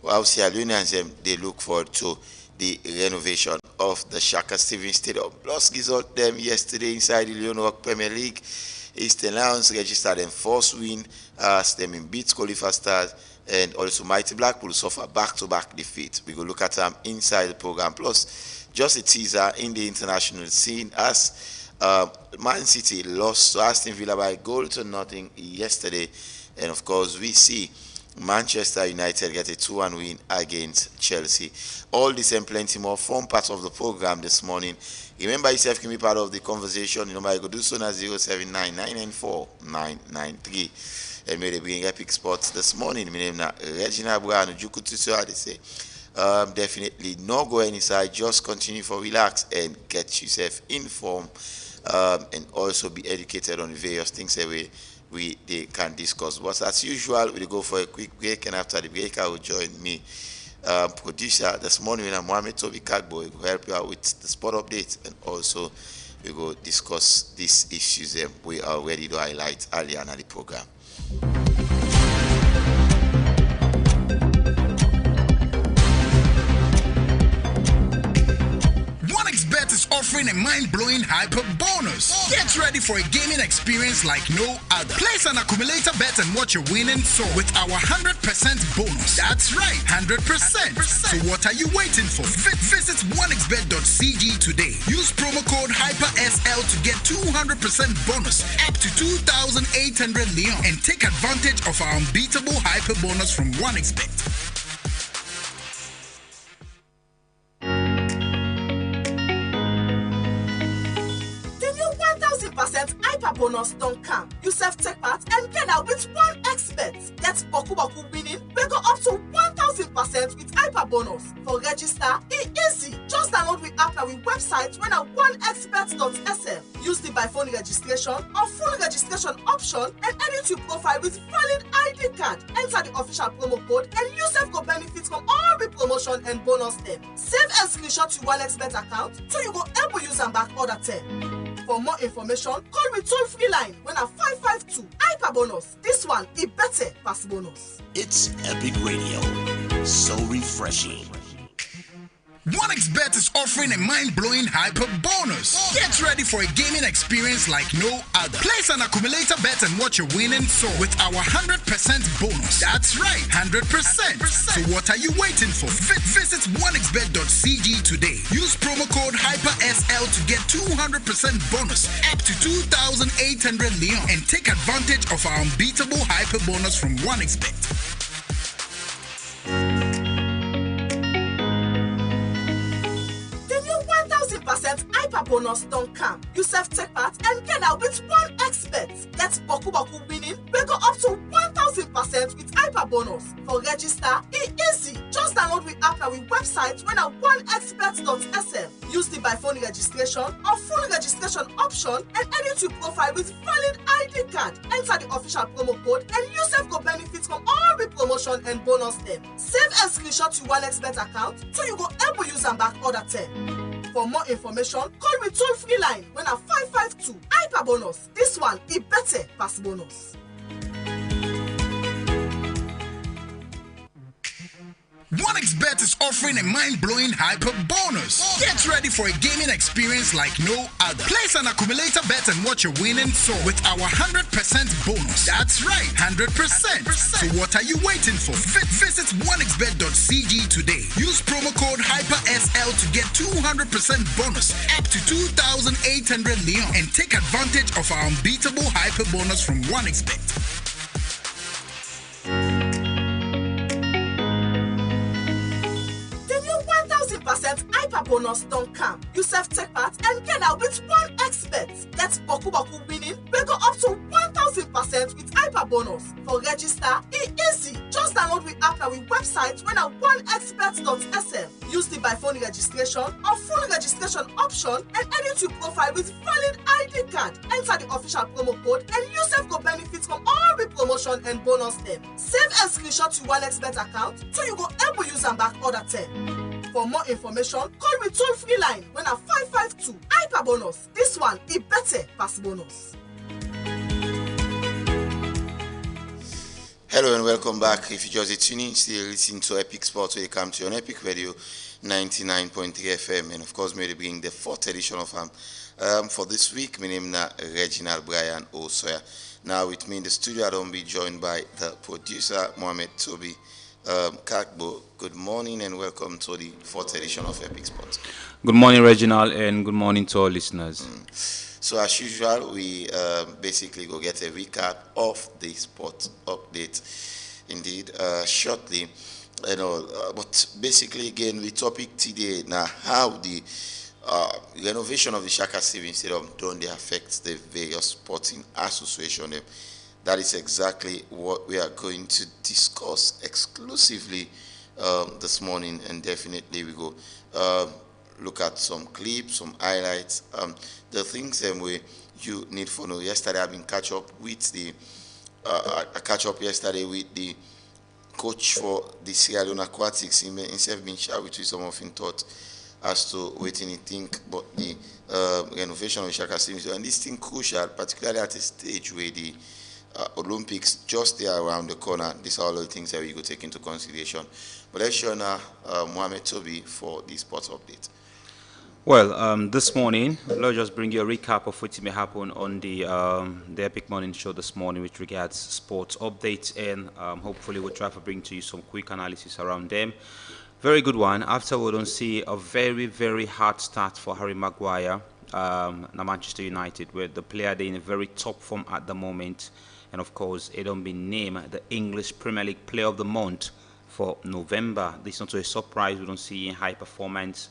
While Sierra Leoneans they look forward to the renovation of the Shaka Stevens Stadium. Plus result them yesterday inside the Leon Rock Premier League. Eastern Lions registered them first win as them in beat Qualifier Stars, and also Mighty Blackpool suffer back-to-back defeat. We go look at them inside the program. Plus just a teaser in the international scene as Man City lost to Aston Villa by a goal to nothing yesterday, and of course we see Manchester United get a 2-1 win against Chelsea. All this and plenty more form part of the program this morning. Remember yourself can be part of the conversation. You know, I go do so now 079-994-993. And may they bring epic sports this morning. My name is Regina Brown. They say definitely no go any side. Just continue for relax and get yourself informed, and also be educated on the various things that they can discuss. But as usual, we'll go for a quick break, and after the break, I will join me, producer this morning, when I'm Mohamed Toby Kagbo, will help you out with the sport updates, and also we will discuss these issues we are ready to highlight earlier in the program. Bet is offering a mind-blowing hyper bonus. Get ready for a gaming experience like no other. Place an accumulator bet and watch your winning soar with our 100% bonus. That's right, 100%. So what are you waiting for? Visit onexbet.cg today. Use promo code HYPERSL to get 200% bonus up to 2,800 Leon and take advantage of our unbeatable hyper bonus from OneXBet. Hyper bonus don't come. You self-take part and get out with OneXBet. Get Boku winning. We go up to 1,000% with hyper bonus. For register, it's easy. Just download the app now with website when at onexbet.sm. Use the by phone registration or full registration option and edit your profile with valid ID card. Enter the official promo code and yourself go benefit from all the promotion and bonus them. Save and screenshot to OneXBet account so you go able use them back order 10. For more information, call me toll-free line when at 552 hyper bonus. This one is better pass bonus. It's Epic Radio. So refreshing. OneXBet is offering a mind-blowing hyper bonus. Get ready for a gaming experience like no other. Place an accumulator bet and watch your winning soar with our 100% bonus. That's right, 100%. So what are you waiting for? Visit onexbet.cg today. Use promo code HYPERSL to get 200% bonus up to 2,800 Leon and take advantage of our unbeatable hyper bonus from OneXBet. Hyper bonus don't come. You self-take part and get out with OneXBet. Get Boku winning. We go up to 1,000% with hyper bonus. For register, it's easy. Just download the app now with website when at onexbet.sm. Use the by phone registration or full registration option and edit your profile with valid ID card. Enter the official promo code and yourself go benefit from all the promotion and bonus them. Save and screenshot to OneXBet account so you go able use them back order 10. For more information, call me toll-free line when at 552 hyper bonus. This one is better pass bonus. OneXBet is offering a mind-blowing hyper bonus. Get ready for a gaming experience like no other. Place an accumulator bet and watch your winning soar with our 100% bonus. That's right, 100%. So what are you waiting for? Visit onexbet.cg today. Use promo code HYPERSL to get 200% bonus up to 2,800 Leon and take advantage of our unbeatable hyper bonus from OneXBet. Hyper bonus don't come. You self-take part and get out with OneXBet. Get Boku winning. We go up to 1,000% with hyper bonus. For register, it's easy. Just download the app now with website when at onexbet.sm. Use the by phone registration or full registration option and edit your profile with valid ID card. Enter the official promo code and yourself go benefit from all the promotion and bonus them. Save and screenshot to OneXBet account so you go able use them back order 10. For more information, call me toll-free line when at 552 hyper bonus. This one is better pass bonus. Hello and welcome back. If you just tuning in, still listening to Epic Sports, where you come to on Epic Radio 99.3 FM, and of course, we're bringing the fourth edition of for this week. My name is Reginald Brian Osoya. Now with me in the studio, I don't be joined by the producer Mohamed Toby Kakbo. Good morning and welcome to the fourth edition of Epic Sports. Good morning, Reginald, and good morning to all listeners. So as usual, we basically go get a recap of the sport update. Indeed, shortly, but basically again, the topic today now how the renovation of the Shaka Stevens Stadium don't they affect the various sporting associations. That is exactly what we are going to discuss exclusively this morning, and definitely we go look at some clips, some highlights, the things you need to know. Yesterday, I've been catch up with the coach for the Sierra Leone Aquatics. Himself been shared with you some of his thoughts as to what he think about the renovation of Shaka Stevens. And this thing crucial, particularly at a stage where the Olympics just there around the corner. These are all the things that we go take into consideration. But let's show now Mohamed Toby for the sports update. Well, this morning, let's just bring you a recap of what may happen on the Epic Morning Show this morning with regards sports updates, and hopefully we'll try to bring to you some quick analysis around them. Very good one. After we don't see a very, very hard start for Harry Maguire, now Manchester United, where the player they're in a very top form at the moment, and of course, it don't be named the English Premier League Player of the Month for November. This is not a surprise. We don't see high performance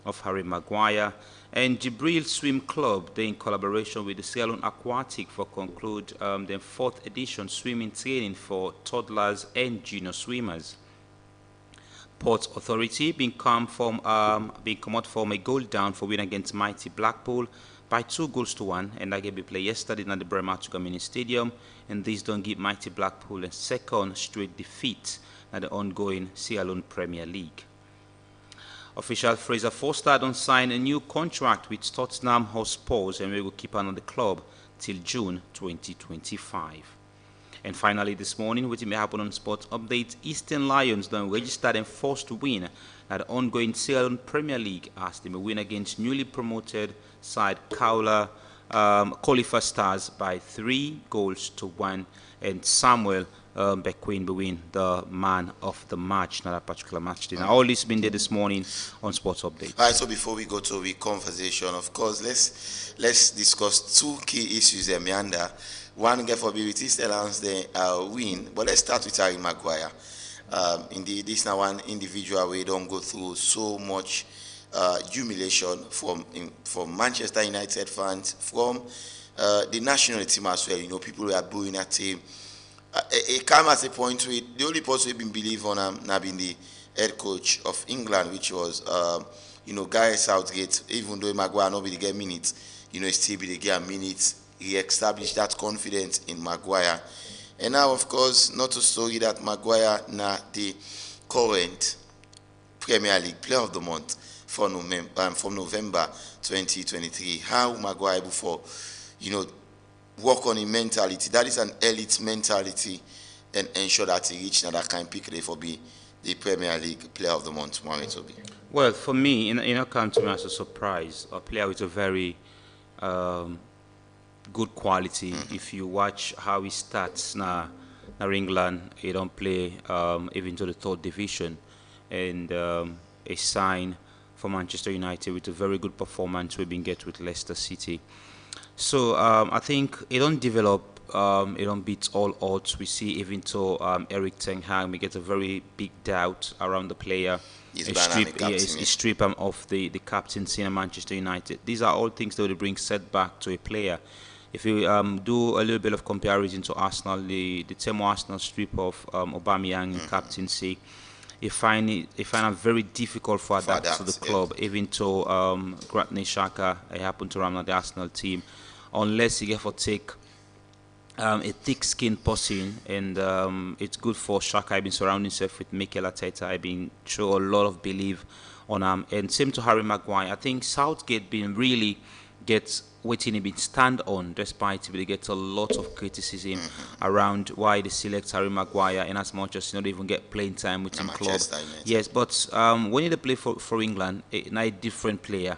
of Harry Maguire. And Jibril Swim Club, they in collaboration with the Sierra Leone Aquatic for conclude the fourth edition swimming training for toddlers and junior swimmers. Port Authority being come out from a goal down for win against mighty Blackpool by 2-1, and that game be played yesterday at the Bremer Mini Stadium, and this don't give mighty Blackpool a second straight defeat at the ongoing Sierra Leone Premier League. Official Fraser Forster don't sign a new contract with Tottenham Hotspur, and we will keep on the club till June 2025. And finally this morning, what may happen on sports updates, Eastern Lions don't register them forced to win at the ongoing Sierra Leone Premier League as they may win against newly promoted side Khalifa Stars by 3-1, and Samuel Bequin will win the man of the match, not that particular match. Now, all this been there this morning on Sports Update. All right, so before we go to the conversation, of course, let's discuss two key issues there, Meander. One, get for BBT Stellans, they win, but let's start with Harry Maguire. Indeed, this now one individual we don't go through so much humiliation from Manchester United fans, from the national team as well. You know, people who are booing at him. It came at a point where the only person who been believe on him now been the head coach of England, which was Gareth Southgate. Even though Maguire nobody get minutes, he still be the get minutes. He established that confidence in Maguire, and now of course not a story that Maguire now the current Premier League Player of the Month for from November 2023. How Maguire before work on his mentality. That is an elite mentality, and ensure that he reach that kind of pick for be the Premier League Player of the Month. Well, for me, it come to me as a surprise. A player with a very good quality. Mm-hmm. If you watch how he starts now England, he don't play even to the third division, and a sign for Manchester United with a very good performance we've been get with Leicester City. So I think it don't develop, it don't beat all odds. We see even to Eric Ten Hag, we get a very big doubt around the player. He strip him off the captaincy in Manchester United. These are all things that will bring setback to a player. If you do a little bit of comparison to Arsenal, the term Arsenal strip of Aubameyang in captaincy, he find it very difficult for adapt to the club, even to Granit Xhaka. He happened to run on the Arsenal team, unless he get for take a thick-skinned person, and it's good for Xhaka. I've been surrounding himself with Mikel Arteta. I've been show a lot of belief on him, and same to Harry Maguire. I think Southgate been really gets waiting been stand on, despite they get a lot of criticism around why they select Harry Maguire, and as much as they even get playing time with him club. Yes, but when they play for England, a different player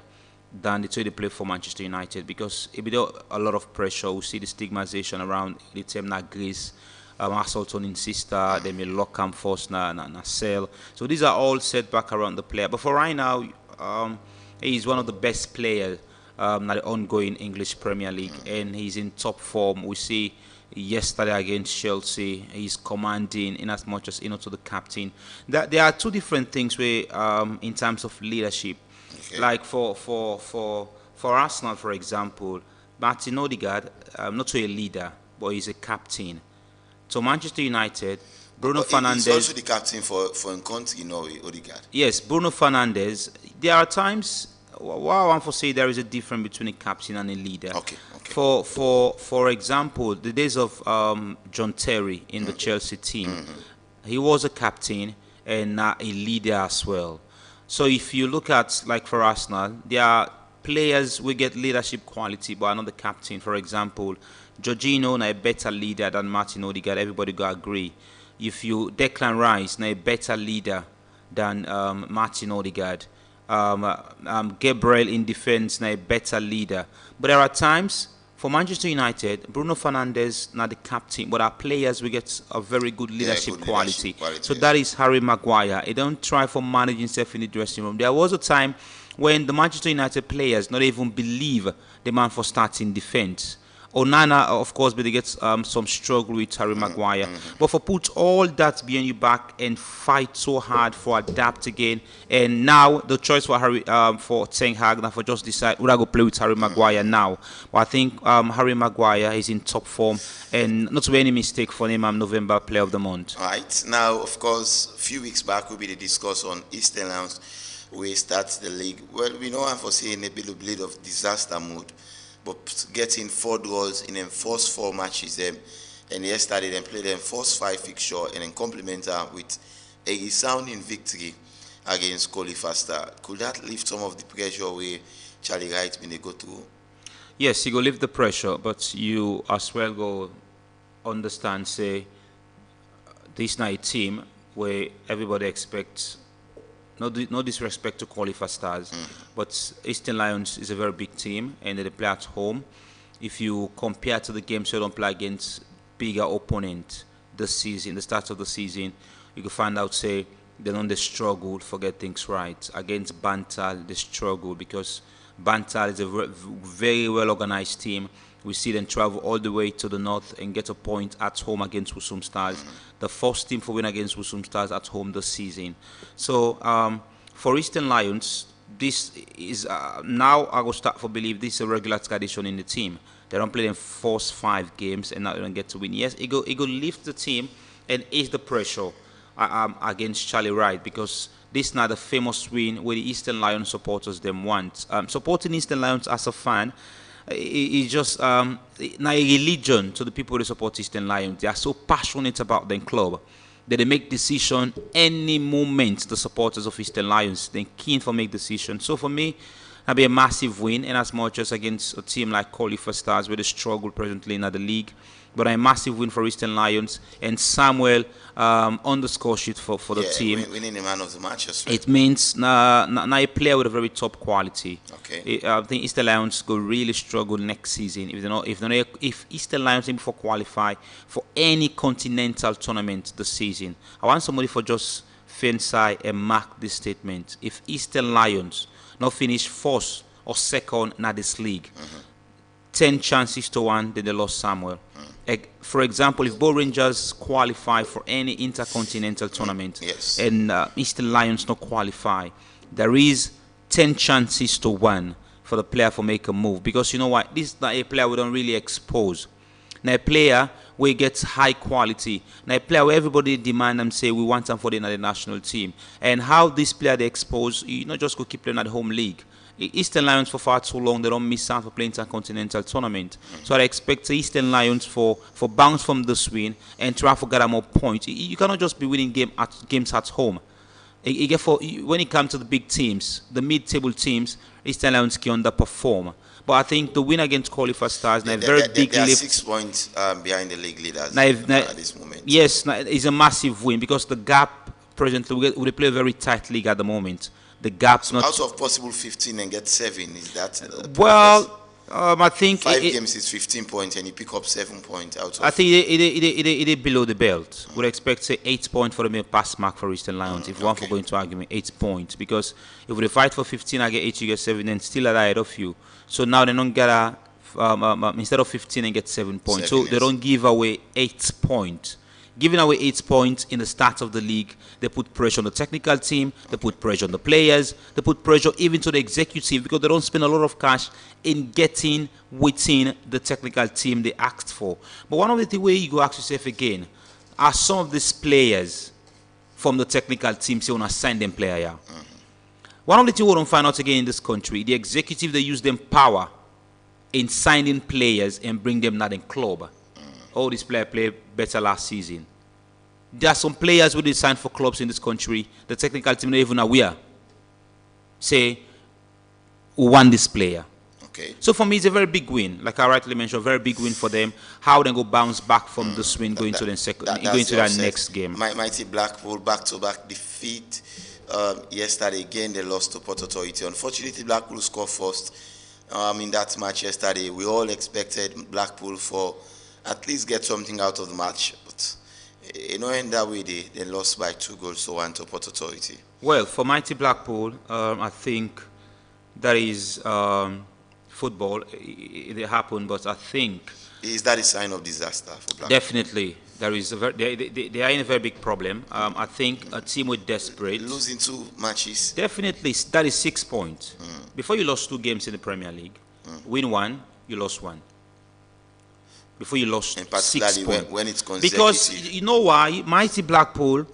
than the two they play for Manchester United, because it be a lot of pressure. We see the stigmatization around the team na Greece, assault on sister, they may lock him first na sell. So these are all setback around the player. But for right now, he's one of the best players in the ongoing English Premier League, and he's in top form. We see yesterday against Chelsea, he's commanding in as much as to the captain. There are two different things where, in terms of leadership, like for Arsenal, for example, Martin Odegaard, not a leader, but he's a captain. So Manchester United, Bruno Fernandes. He's also the captain for Nkonti, Odegaard. Yes, Bruno Fernandes. There are times. What I want to say, there is a difference between a captain and a leader. Okay. For example, the days of John Terry in the Chelsea team, he was a captain and a leader as well. So if you look at, like for Arsenal, there are players who get leadership quality but are not the captain. For example, Jorginho is a better leader than Martin Odegaard. Everybody got agree. If you Declan Rice is a better leader than Martin Odegaard. Gabriel in defense, a better leader. But there are times for Manchester United, Bruno Fernandes not the captain, but our players we get a very good leadership quality. So that is Harry Maguire. He don't try for managing himself in the dressing room. There was a time when the Manchester United players not even believe the man for starting defense. Onana, of course, but they get some struggle with Harry Maguire. But for put all that behind you back and fight so hard for adapt again, and now the choice for Harry for Ten Hag now for just decide would I go play with Harry Maguire now. But I think Harry Maguire is in top form, and not to be any mistake for him, November Player of the Month. All right. Now, of course, a few weeks back we the discuss on Eastern Lounge. We start the league. Well, we know I'm foreseeing a bit of disaster mood. But getting 4 draws in them first 4 matches, and yesterday they played them first 5 fixture and then complement with a resounding victory against Colchester. Could that lift some of the pressure where Charlie Wright been they go through? Yes, he go lift the pressure, but you as well go understand, say, this night team where everybody expects. No disrespect to Qualifier Stars, but Eastern Lions is a very big team and they play at home. If you compare to the games you don't play against bigger opponent this season, the start of the season, you can find out, say, they struggle to get things right. Against Bantal, they struggle because Bantal is a very well organized team. We see them travel all the way to the north and get a point at home against Wusum Stars. The first team for win against Wusum Stars at home this season. So for Eastern Lions, this is now I will start for believe this is a regular tradition in the team. They don't play them first 5 games and now they don't get to win. Yes, it go lift the team and ease the pressure against Charlie Wright, because this is not the famous win where the Eastern Lions supporters them want. Supporting Eastern Lions as a fan, it's just now a religion to the people who support Eastern Lions. They are so passionate about their club that they make decision any moment. The supporters of Eastern Lions, they're keen for make decisions. So for me, that'll be a massive win, and as much as against a team like Qualifier Stars where they struggle presently in the league. But a massive win for Eastern Lions, and Samuel on the score sheet for the team. Winning the man of the match as well. It means now a player with a very top quality. Okay. I think Eastern Lions go really struggle next season if Eastern Lions able to qualify for any continental tournament this season. I want somebody for just Fensai and mark this statement. If Eastern Lions not finish first or second in this league, 10 chances to 1, then they lost Samuel. For example, if Bo Rangers qualify for any intercontinental tournament and Eastern Lions not qualify, there is 10 chances to 1 for the player to make a move. Because you know what? This is not a player we don't really expose. Now a player where he gets high quality. Now a player where everybody demand them, say we want them for the national team. And how this player they expose, you not just go keep playing at the home league. Eastern Lions for far too long, they don't miss out for playing intercontinental tournament. So I expect the Eastern Lions for bounce from this win and try to get more points. You cannot just be winning games at home. When it comes to the big teams, the mid-table teams, Eastern Lions can underperform. But I think the win against Qualifier Stars, They, a very big they are lift. 6 points behind the league leaders at this moment. Yes, it's a massive win because the gap presently, we play a very tight league at the moment. The gap's not. Out of possible 15 and get 7, is that? Well, I think 5 games is 15 points and you pick up 7 points out of. I think it is below the belt. We'd expect say 8 points for the pass mark for Eastern Lions. If one for going to argument 8 points, because if we fight for 15, I get 8, you get 7, and still ahead of you. So now they don't get instead of 15 and get 7 points. 7, So they don't give away 8 points. Giving away 8 points in the start of the league, they put pressure on the technical team, they put pressure on the players, they put pressure even to the executive because they don't spend a lot of cash in getting within the technical team they asked for. But one of the ways you go ask yourself again, are some of these players from the technical team say want to sign them player? Yeah? One of the things we don't find out again in this country, the executive, they use them power in signing players and bring them not in club. Oh, this player played better last season. There are some players who they sign for clubs in this country. The technical team not even aware. Say, who won this player. Okay. So for me, it's a very big win. Like I rightly mentioned, a very big win for them. How they go bounce back from this win, going to that next game. Mighty Blackpool back-to-back defeat. Yesterday again, they lost to Port Authority. Unfortunately, Blackpool scored first in that match yesterday. We all expected Blackpool for at least get something out of the match, but in that way they lost by 2-1 to Port Authority. Well, for Mighty Blackpool, I think that is football. It happened, but I think is that a sign of disaster for Blackpool? Definitely, there is they are in a very big problem. I think a team with desperate losing 2 matches. Definitely, that is 6 points. Before you lost 2 games in the Premier League, win 1, you lost 1. Before you lost 6 points. When it's consecutive. Because you know why? Mighty Blackpool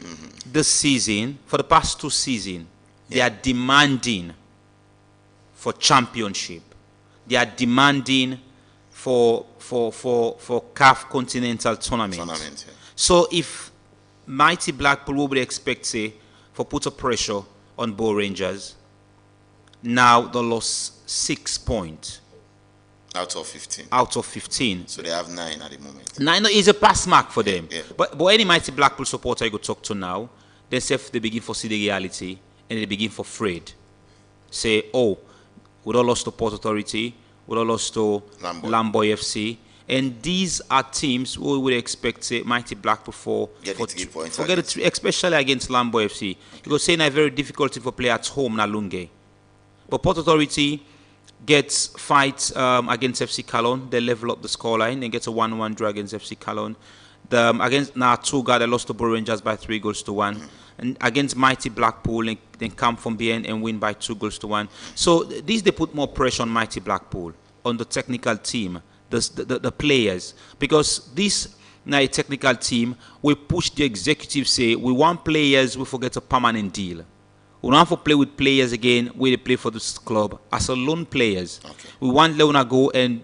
this season, for the past 2 seasons, they are demanding for championship. They are demanding for CAF Continental Tournament. So if Mighty Blackpool would expect say for put a pressure on Bow Rangers, now they lost 6 points. Out of 15. Out of 15. So they have 9 at the moment. 9 is a pass mark for them. Yeah. But any Mighty Blackpool supporter you go talk to now, they begin for see the reality and they begin for afraid. Say, oh, we don't lost to Port Authority, we don't lost to Lamboy FC. And these are teams we would expect say, Mighty Blackpool for 3 points. Especially against Lamboy FC. Because saying a very difficult thing for play at home na Lunge. But Port Authority gets fights against FC Cologne. They level up the scoreline and gets a 1-1 draw against FC Cologne. Against Natuga, they lost to Bow Rangers by 3-1. And against Mighty Blackpool, they come from behind and win by 2-1. So these they put more pressure on Mighty Blackpool, on the technical team, the players, because this now a technical team we push the executive say we want players we forget a permanent deal. We don't have to play with players again where they play for this club as a loan players. Okay. We want Leona go and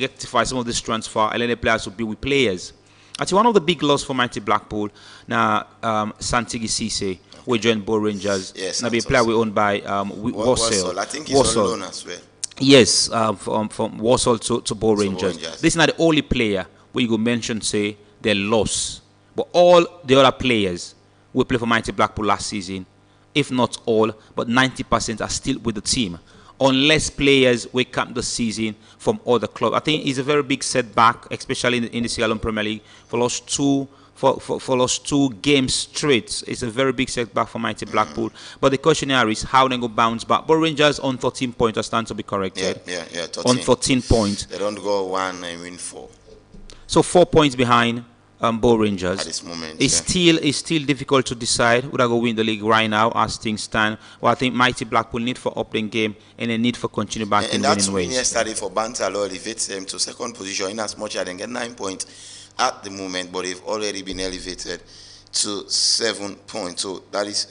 rectify some of this transfer and let the players will be with players. Actually, one of the big losses for Mighty Blackpool now Santigi Cisse, we joined Bow Rangers. Yes, now be a player we owned by Warsaw. I think he's on loan as well. Yes, from Warsaw to Bow Rangers. This is not the only player where you go mention say they lost, but all the other players we play for Mighty Blackpool last season, if not all, but 90% are still with the team. Unless players wake up the season from other clubs. I think it's a very big setback, especially in the Sierra Leone Premier League. For lost 2 games straight, it's a very big setback for Mighty Blackpool. But the question here is how they go bounce back. But Rangers on 13 points, I stand to be corrected. Yeah, 13. On 13 points. They don't go 1 and win 4. So 4 points behind Bow Rangers. At this moment, it's still difficult to decide who are going to win the league right now as things stand. Well, I think Mighty Blackpool need for opening game and a need for continue back in winning ways. And yesterday for Bantalo elevates them to second position in as much as they get 9 points at the moment, but they've already been elevated to 7 points. So that is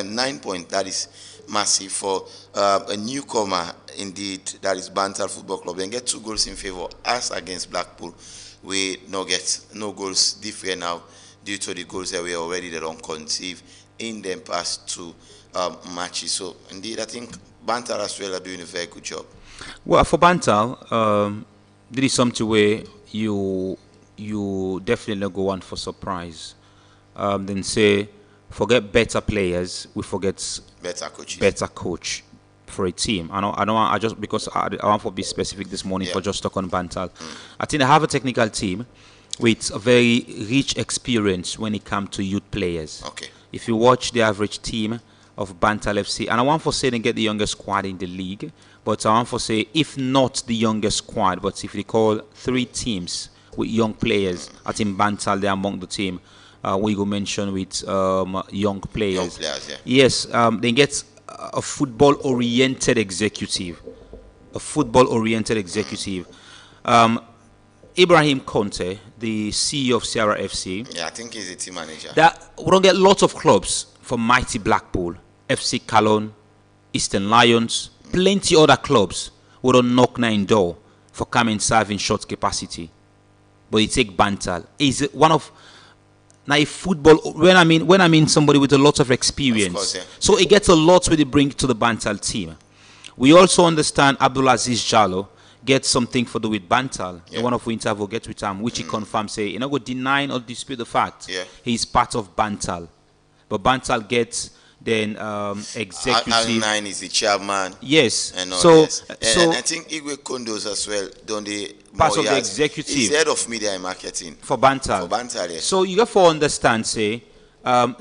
9 points. That is massive for a newcomer indeed. That is Bantal Football Club. They get 2 goals in favor as against Blackpool. We no get no goals different now due to the goals that we already they don't conceive in them past two matches. So indeed, I think Bantal as well are doing a very good job. Well, for Bantal, this is something where you definitely go on for surprise. Then say, forget better players, we forget Better coaches. better coach for a team. I don't want, I just because I want to be specific this morning for just talk on Bantal. I think I have a technical team with a very rich experience when it comes to youth players. Okay. If you watch the average team of Bantal FC, and I want to say they get the youngest squad in the league, but I want to say if not the youngest squad, but if they call 3 teams with young players, I think Bantal they're among the team. We go mention with young players. Young players, yeah. Yes, they get a football-oriented executive. A football-oriented executive. Ibrahim Conte, the CEO of Sierra FC. Yeah, I think he's a team manager. We don't get lots of clubs from mighty Blackpool, FC Cologne, Eastern Lions, plenty other clubs who don't knock 9 door for coming and serve in short capacity. But you take Bantal. He's one of now a football when I mean somebody with a lot of experience. Of course, yeah. So he gets a lot what he bring to the Bantal team. We also understand Abdulaziz Jallo gets something for do with Bantal. Yeah. The one of we interview get with him, which he confirms say, go deny or dispute the fact. Yeah. He's part of Bantal. But Bantal gets then executive. R9 is the chairman. Yes. And all So and I think Igwe Kondos as well, don't they? Part of the executive. He's head of media and marketing. For Bantal. For Bantal, yeah. So you have to understand, say,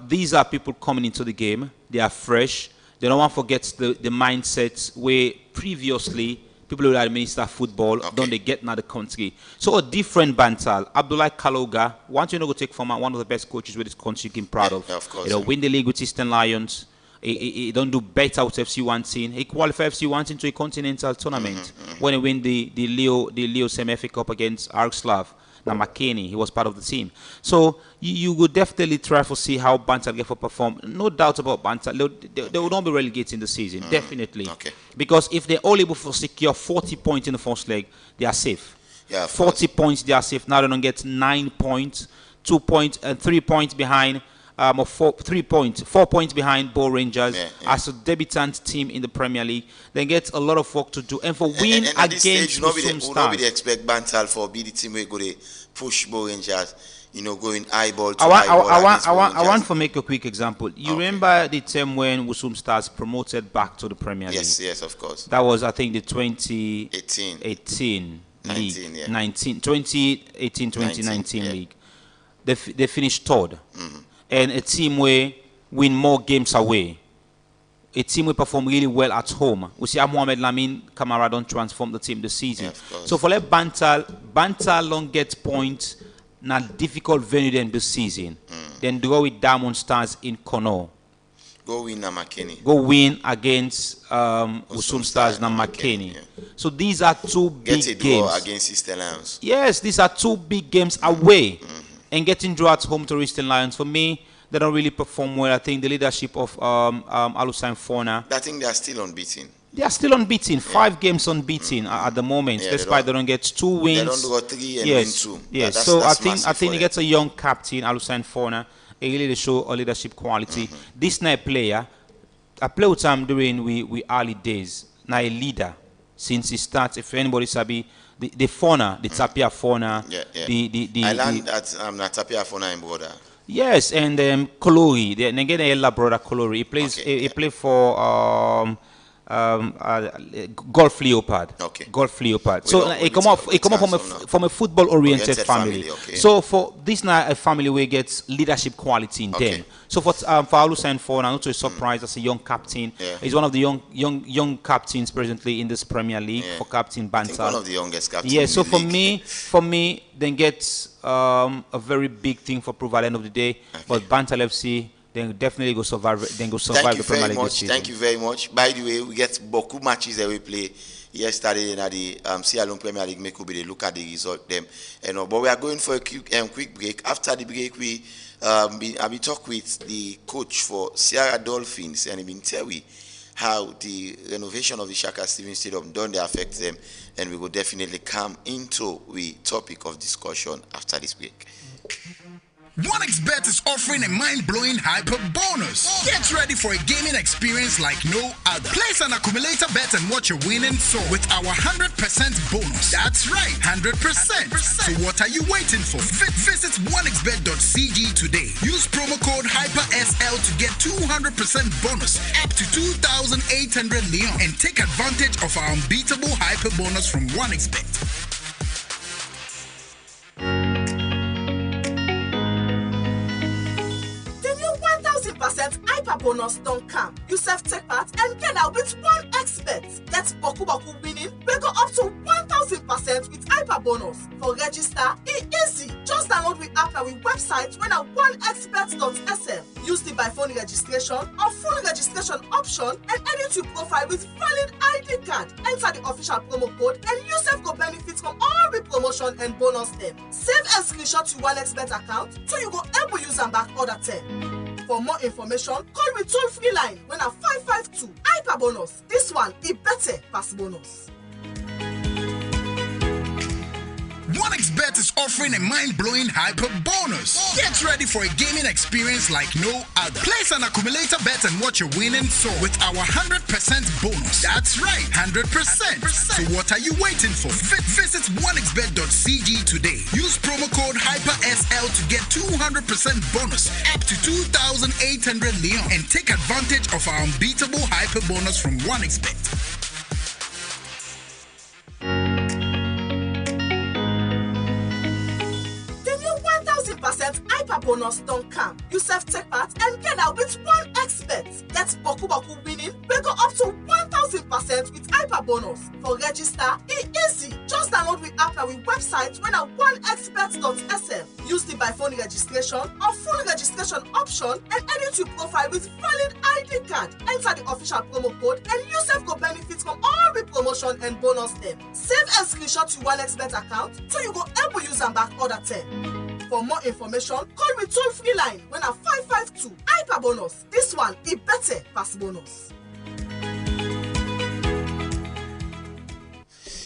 these are people coming into the game. They are fresh. They don't want to forget the mindsets where previously people who administer football don't they get now the country. So a different Bantal. Abdullah Kaloga, want to go take from one of the best coaches with this country can proud of. Yeah, of course. Win the league with Eastern Lions. He don't do better with FC Wantin. He qualified FC Wantin to a continental tournament when he win the Leo semi-FA Cup against Argslav. Now McKinney, he was part of the team. So you would definitely try to see how Bantal get for perform. No doubt about Bantal. They will not be relegated in the season, definitely. Okay. Because if they're all able to secure 40 points in the first leg, they are safe. Yeah, 40 points, they are safe. Now they don't get 9 points, 2 points, and 3 points behind. Or 4 points behind Bo Rangers as a debutant team in the Premier League. They get a lot of work to do, and for win and at this against stage, nobody expect Bantal for be the team where go to push Bo Rangers, going eyeball to eyeball. I want to make a quick example. You remember the time when Wusum Stars promoted back to the Premier League? Yes, of course. That was, I think, the 2018 league. They finished third. And a team where win more games away. A team will perform really well at home. We see how Mohamed Lamin Kamara don't transform the team this season. Yeah, so for let Bantal don't get points in a difficult venue than this season. Then go with Diamond Stars in Kono. Go win na McKinney. Go win against Usum Stars na McKinney. Yeah. So these are 2 big games. Draw against Eastern Lions. Yes, these are 2 big games away. And getting draw at home to Eastern Lions, for me, they don't really perform well. I think the leadership of Alusan Fona. I think they are still unbeaten. They are still unbeaten. 5 games unbeaten at the moment, despite they don't get 2 wins. They don't go 3 and win 2. Yes. So I think he gets a young captain, Alusan Fona. He really show a leadership quality. This night player, I play with him during we early days. Now a leader since he starts. If anybody sabi. The fauna, the tapia fauna, the I learned that not tapia fauna in border. Yes, and Kolori, the Nigerian brother Kolori. He plays. He played for Golf Leopard. Okay. Golf Leopard. So he come up from a football-oriented family. Okay. So for this now a family where gets leadership quality in them. So for Alusan Fona, not to a surprise as a young captain. Yeah. He's one of the young captains presently in this Premier League for Captain Bantal. One of the youngest captains. Yeah. So for me, then gets a very big thing for Prove at the end of the day. Okay. But Bantal FC. Then definitely go survive. Then go survive the Premier League this season. Thank you very much. By the way, we get Boku matches that we play yesterday in the Sierra Leone Premier League. Make we look at the result them. But we are going for a quick break. After the break, I'll be talk with the coach for Sierra Dolphins, and he been tell we how the renovation of the Shaka Stevens Stadium don't affect them, and we will definitely come into the topic of discussion after this break. OneXBet is offering a mind-blowing hyper bonus. Get ready for a gaming experience like no other. Place an accumulator bet and watch your winning soar with our 100% bonus. That's right, 100%. So what are you waiting for? Visit onexbet.cg today. Use promo code HYPERSL to get 200% bonus up to 2,800 Leon and take advantage of our unbeatable hyper bonus from OneXBet. Hyper bonus don't come. You self-take part and get out with one expert. Get Boku winning. We go up to 1,000% with hyper bonus. For register, it's easy. Just download the app and the website when at oneexpert.sm. Use the by phone registration or full registration option and edit your profile with valid ID card. Enter the official promo code and yourself go benefit from all the promotion and bonus them. Save and screenshot to OneXBet account so you go able use them back order 10. For more information, call me toll-free line when at 552 hyper bonus. This one is better pass bonus. OneXBet is offering a mind-blowing hyper bonus. Get ready for a gaming experience like no other. Place an accumulator bet and watch your winning soar with our 100% bonus. That's right, 100%. So what are you waiting for? Visit onexbet.cg today. Use promo code HYPERSL to get 200% bonus up to 2,800 Leon and take advantage of our unbeatable hyper bonus from OneXBet. Hyper bonus don't come. You self-take part and get out with one expert. Get Boku winning. We go up to 1,000% with hyper bonus. For register, it's easy. Just download the app and the website when at oneexpert.sm. Use the by phone registration or full registration option and edit your profile with valid ID card. Enter the official promo code and yourself go benefit from all the promotion and bonus them. Save and screenshot to OneXBet account so you go able use them back order 10. For more information, call me toll-free line when at 552 hyper bonus. This one is better pass bonus.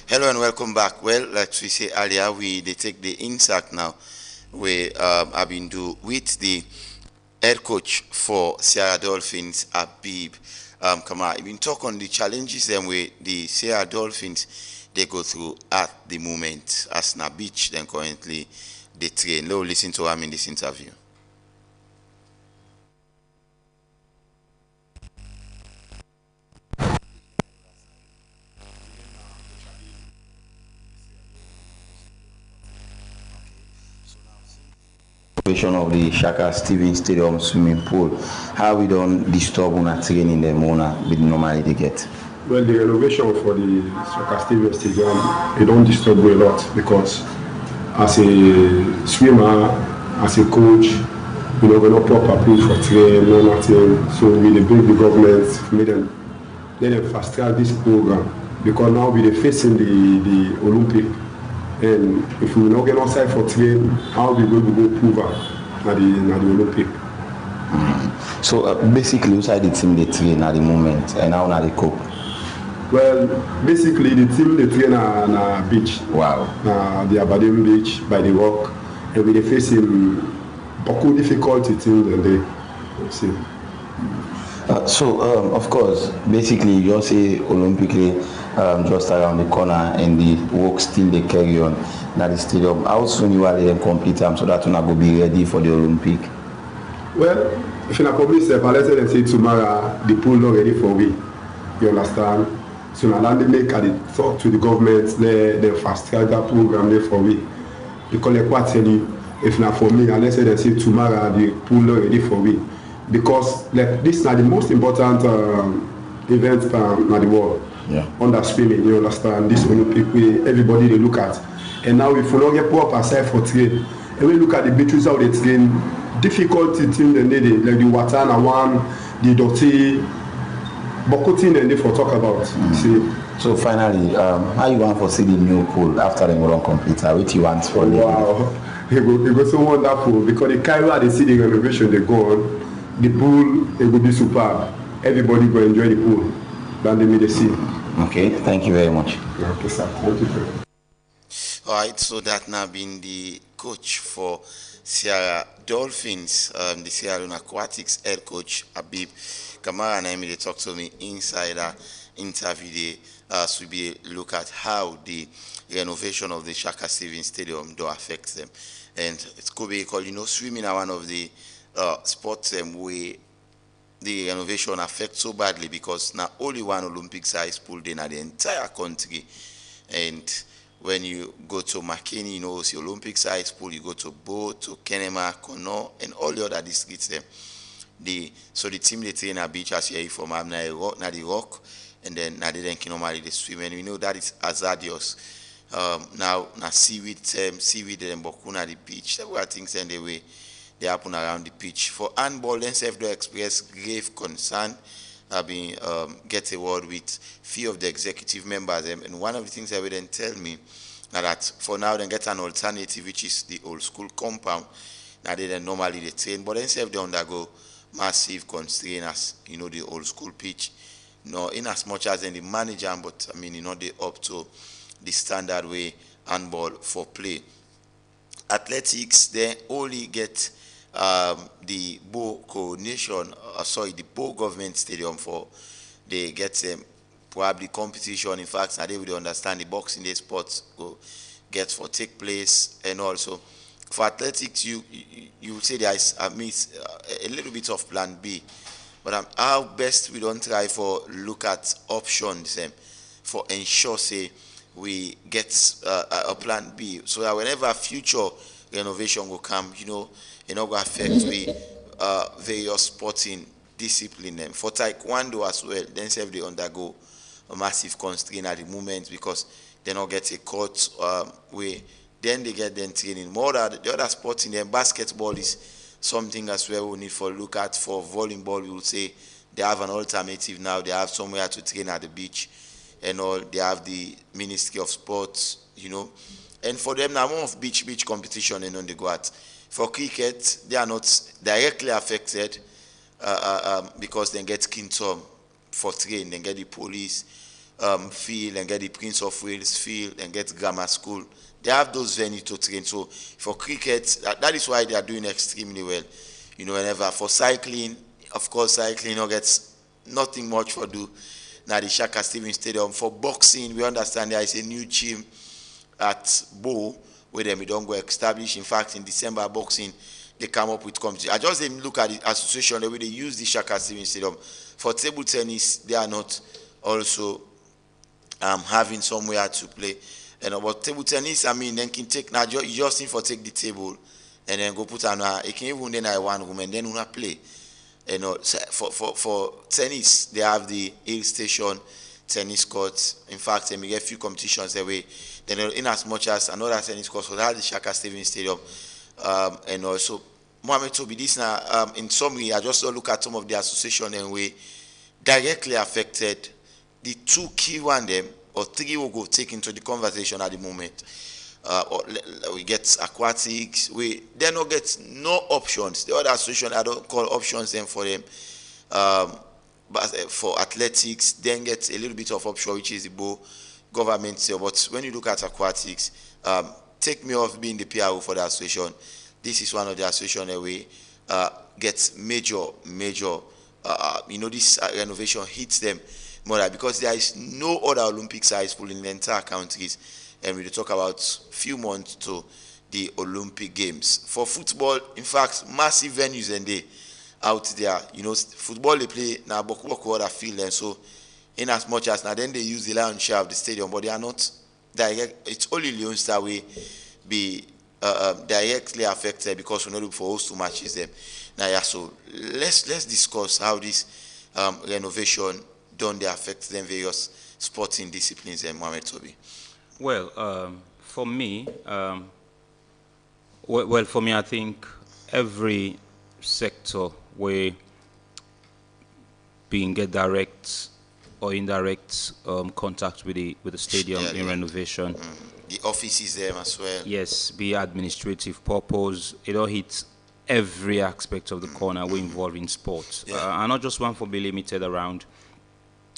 Hello and welcome back. Well, like we say earlier, they take the insight now. We have been do with the head coach for Sierra Dolphins, Abib Kamara. We've been talk on the challenges them with the Sierra Dolphins they go through at the moment as na beach then currently they train. Let's listen to him in this interview. Of the Shaka Stevens Stadium swimming pool, how we don't disturb on a training the Mona with normally they get? Well, the renovation for the Shaka Stevens Stadium, it don't disturb me a lot because as a swimmer, as a coach, you know, we're not proper place for training, no nothing. So we beg the government, let them fast track this program because now we're facing the Olympic. And if we not get outside for training, how we going to go prove at the Olympic? So basically, inside the team they train at the moment, and how they cope? Well, basically the team they train on a beach. Wow. The Abadim beach by the rock, and we facing beaucoup difficulty teams and they see. Of course, basically you say Olympically just around the corner and the work still they carry on at the stadium. How soon you are them complete so that you will be ready for the Olympic? Well, if you probably say, let's say tomorrow the pool not ready for we. You understand? So now they make talk to the government, they fast track that program there for we. Because like what tell you, if not for me, let's say tomorrow the pool not ready for we. Because like this is the most important event in the world. Yeah. Under swimming, you understand? This Olympic way, everybody they look at. And now if we don't get proper aside for train, and we look at the beaches how they train, difficulty thing and they like the water and one, the dirty, bokotin and they for talk about. See. So finally, how you want for see the new pool after the Moron computer? What you want for wow. It go so wonderful because the Cairo they see the renovation they go on, the pool it will be superb. Everybody go enjoy the pool. Than they see. Okay, thank you very much. Okay, sir. Thank you. All right, so that now been the coach for Sierra Dolphins, the Sierra Leone Aquatics head coach Habib Kamara and Emily talked to me inside an interview. So we look at how the renovation of the Shaka Stevens Stadium do affect them. And it could be called, swimming are one of the sports where the renovation affects so badly because now only one Olympic size pool in the entire country. And when you go to McKinney, it's the Olympic size pool. You go to Bo, to Kenema, Kono, and all the other districts. So the team they train at beach as you hear from the rock, and then they normally they swim, and we know that is hazardous. Now seaweed and bokuna the beach. Several things and the way they happen around the pitch. For handball, then self do express grave concern. I've been get a word with few of the executive members, and one of the things they will then tell me that for now they get an alternative, which is the old school compound. Now they then normally they train, but then self they undergo massive constraint as the old school pitch. In as much as in the manager, but I mean they up to the standard way handball for play. Athletics they only get the Bo coordination, the Bo government stadium for they get probably competition. In fact, now they will understand the boxing day sports go get for take place, and also for athletics you would say there is a little bit of plan B, but how best we don't try for look at options for ensure say we get a plan B so that whenever future renovation will come, it not go affect we various sporting discipline them. For taekwondo as well, then self they undergo a massive constraint at the moment because they not get a court way. Then they get them training. More than the other sports in them, basketball is something as well we need for look at. For volleyball, we would say they have an alternative now. They have somewhere to train at the beach and all. They have the Ministry of Sports, And for them now more of beach competition and on the go at. For cricket, they are not directly affected because they get Kintom for train, then get the police field, and get the Prince of Wales field, and get grammar school. They have those venues to train. So for cricket, that is why they are doing extremely well. Whenever for cycling, of course, cycling gets nothing much for do. Now the Shaka Stevens Stadium. For boxing, we understand there is a new gym at Bo where we don't go establish. In fact, in December boxing, they come up with competition. I just didn't look at the association the way they use the Shaka Stevens Stadium. For table tennis, they are not also having somewhere to play. And about table tennis, then can take now you just need for take the table and then go put on it can even then I one room and then una play. For tennis, they have the hill station tennis courts. In fact, we get few competitions that way. Then in as much as another tennis court, so that's the Shaka Stevens Stadium. And also Mohamed Tobi, this now in summary, I just look at some of the association and we directly affected the two key one them or three will go take into the conversation at the moment. We get aquatics, they don't get no options. The other association I don't call options them for them. But for athletics, then get a little bit of option, which is the Bo government. But when you look at aquatics, take me off being the PRO for the association. This is one of the association that we gets major. This renovation hits them more because there is no other Olympic size pool in the entire countries, and we talk about few months to the Olympic Games. For football, in fact, massive venues and they out there. Football they play now Boku other field, and so in as much as now then they use the lion share of the stadium, but they are not direct. It's only Lions that will be directly affected because we not look for host to matches them. Now so let's discuss how this renovation done they affect them various sporting disciplines and Mohamed Tobi. Well, for me, I think every sector where being get direct or indirect contact with the stadium in renovation. The offices there as well. Yes, be administrative purpose. It all hits every aspect of the corner we involved in sports. And not just one for be limited around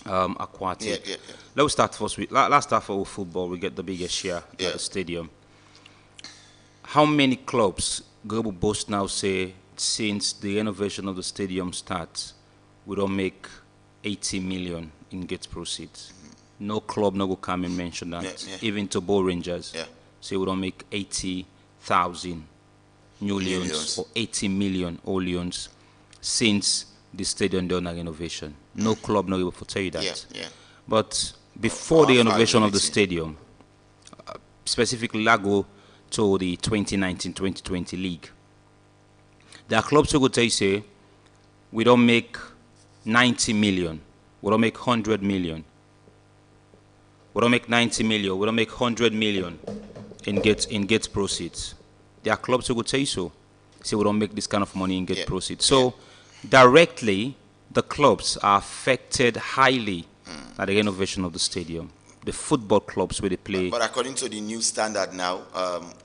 aquatic. Let's start first with let's start for football. We get the biggest share at the stadium. How many clubs Global Boast now say since the renovation of the stadium starts, we don't make 80 million in gate proceeds. No club no go come and mention that. Even to Tobo Rangers say we don't make 80,000 new leons or 80 million old leons since the stadium done a renovation. No club no able to tell you that. But before the renovation of the stadium, specifically I go to the 2019-2020 league. There are clubs who go tell you say we don't make 90 million, we don't make 100 million. We don't make 90 million, we don't make 100 million in gate proceeds. There are clubs who will tell you so. Say we don't make this kind of money in gate proceeds. So directly, the clubs are affected highly by the renovation of the stadium. The football clubs where they play. But according to the new standard now,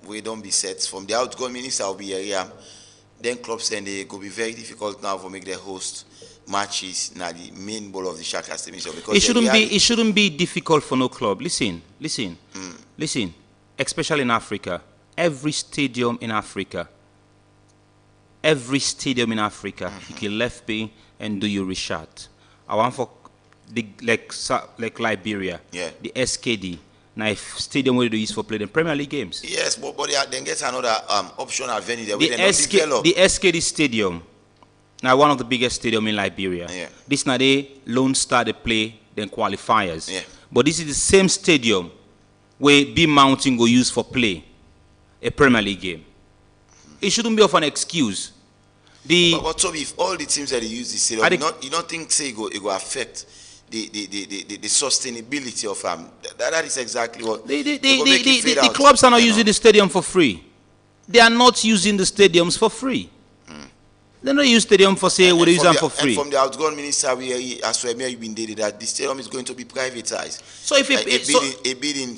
we don't be set from the outgoing minister will be area. Then clubs and they go be very difficult now for make their host matches now the main ball of the Shaka Stadium because it shouldn't be difficult for no club. Listen. Especially in Africa, every stadium in Africa, you can left be and do your reshot. I want for the like Liberia, the SKD. Now, if stadium where they use for playing Premier League games. Yes, but they then get another optional venue there. The SKD Stadium. Now, one of the biggest stadium in Liberia. This now they Lone Star they play then qualifiers. But this is the same stadium where B Mountain go use for play a Premier League game. It shouldn't be of an excuse. But so if all the teams that they use this stadium, you don't think say it go affect the sustainability of that is exactly what the clubs are not using the stadium for free. They are not using the stadiums for free. They don't use stadium for say we use them for free. And from the outgoing minister, we as well have been dated that the stadium is going to be privatized. So if a bidding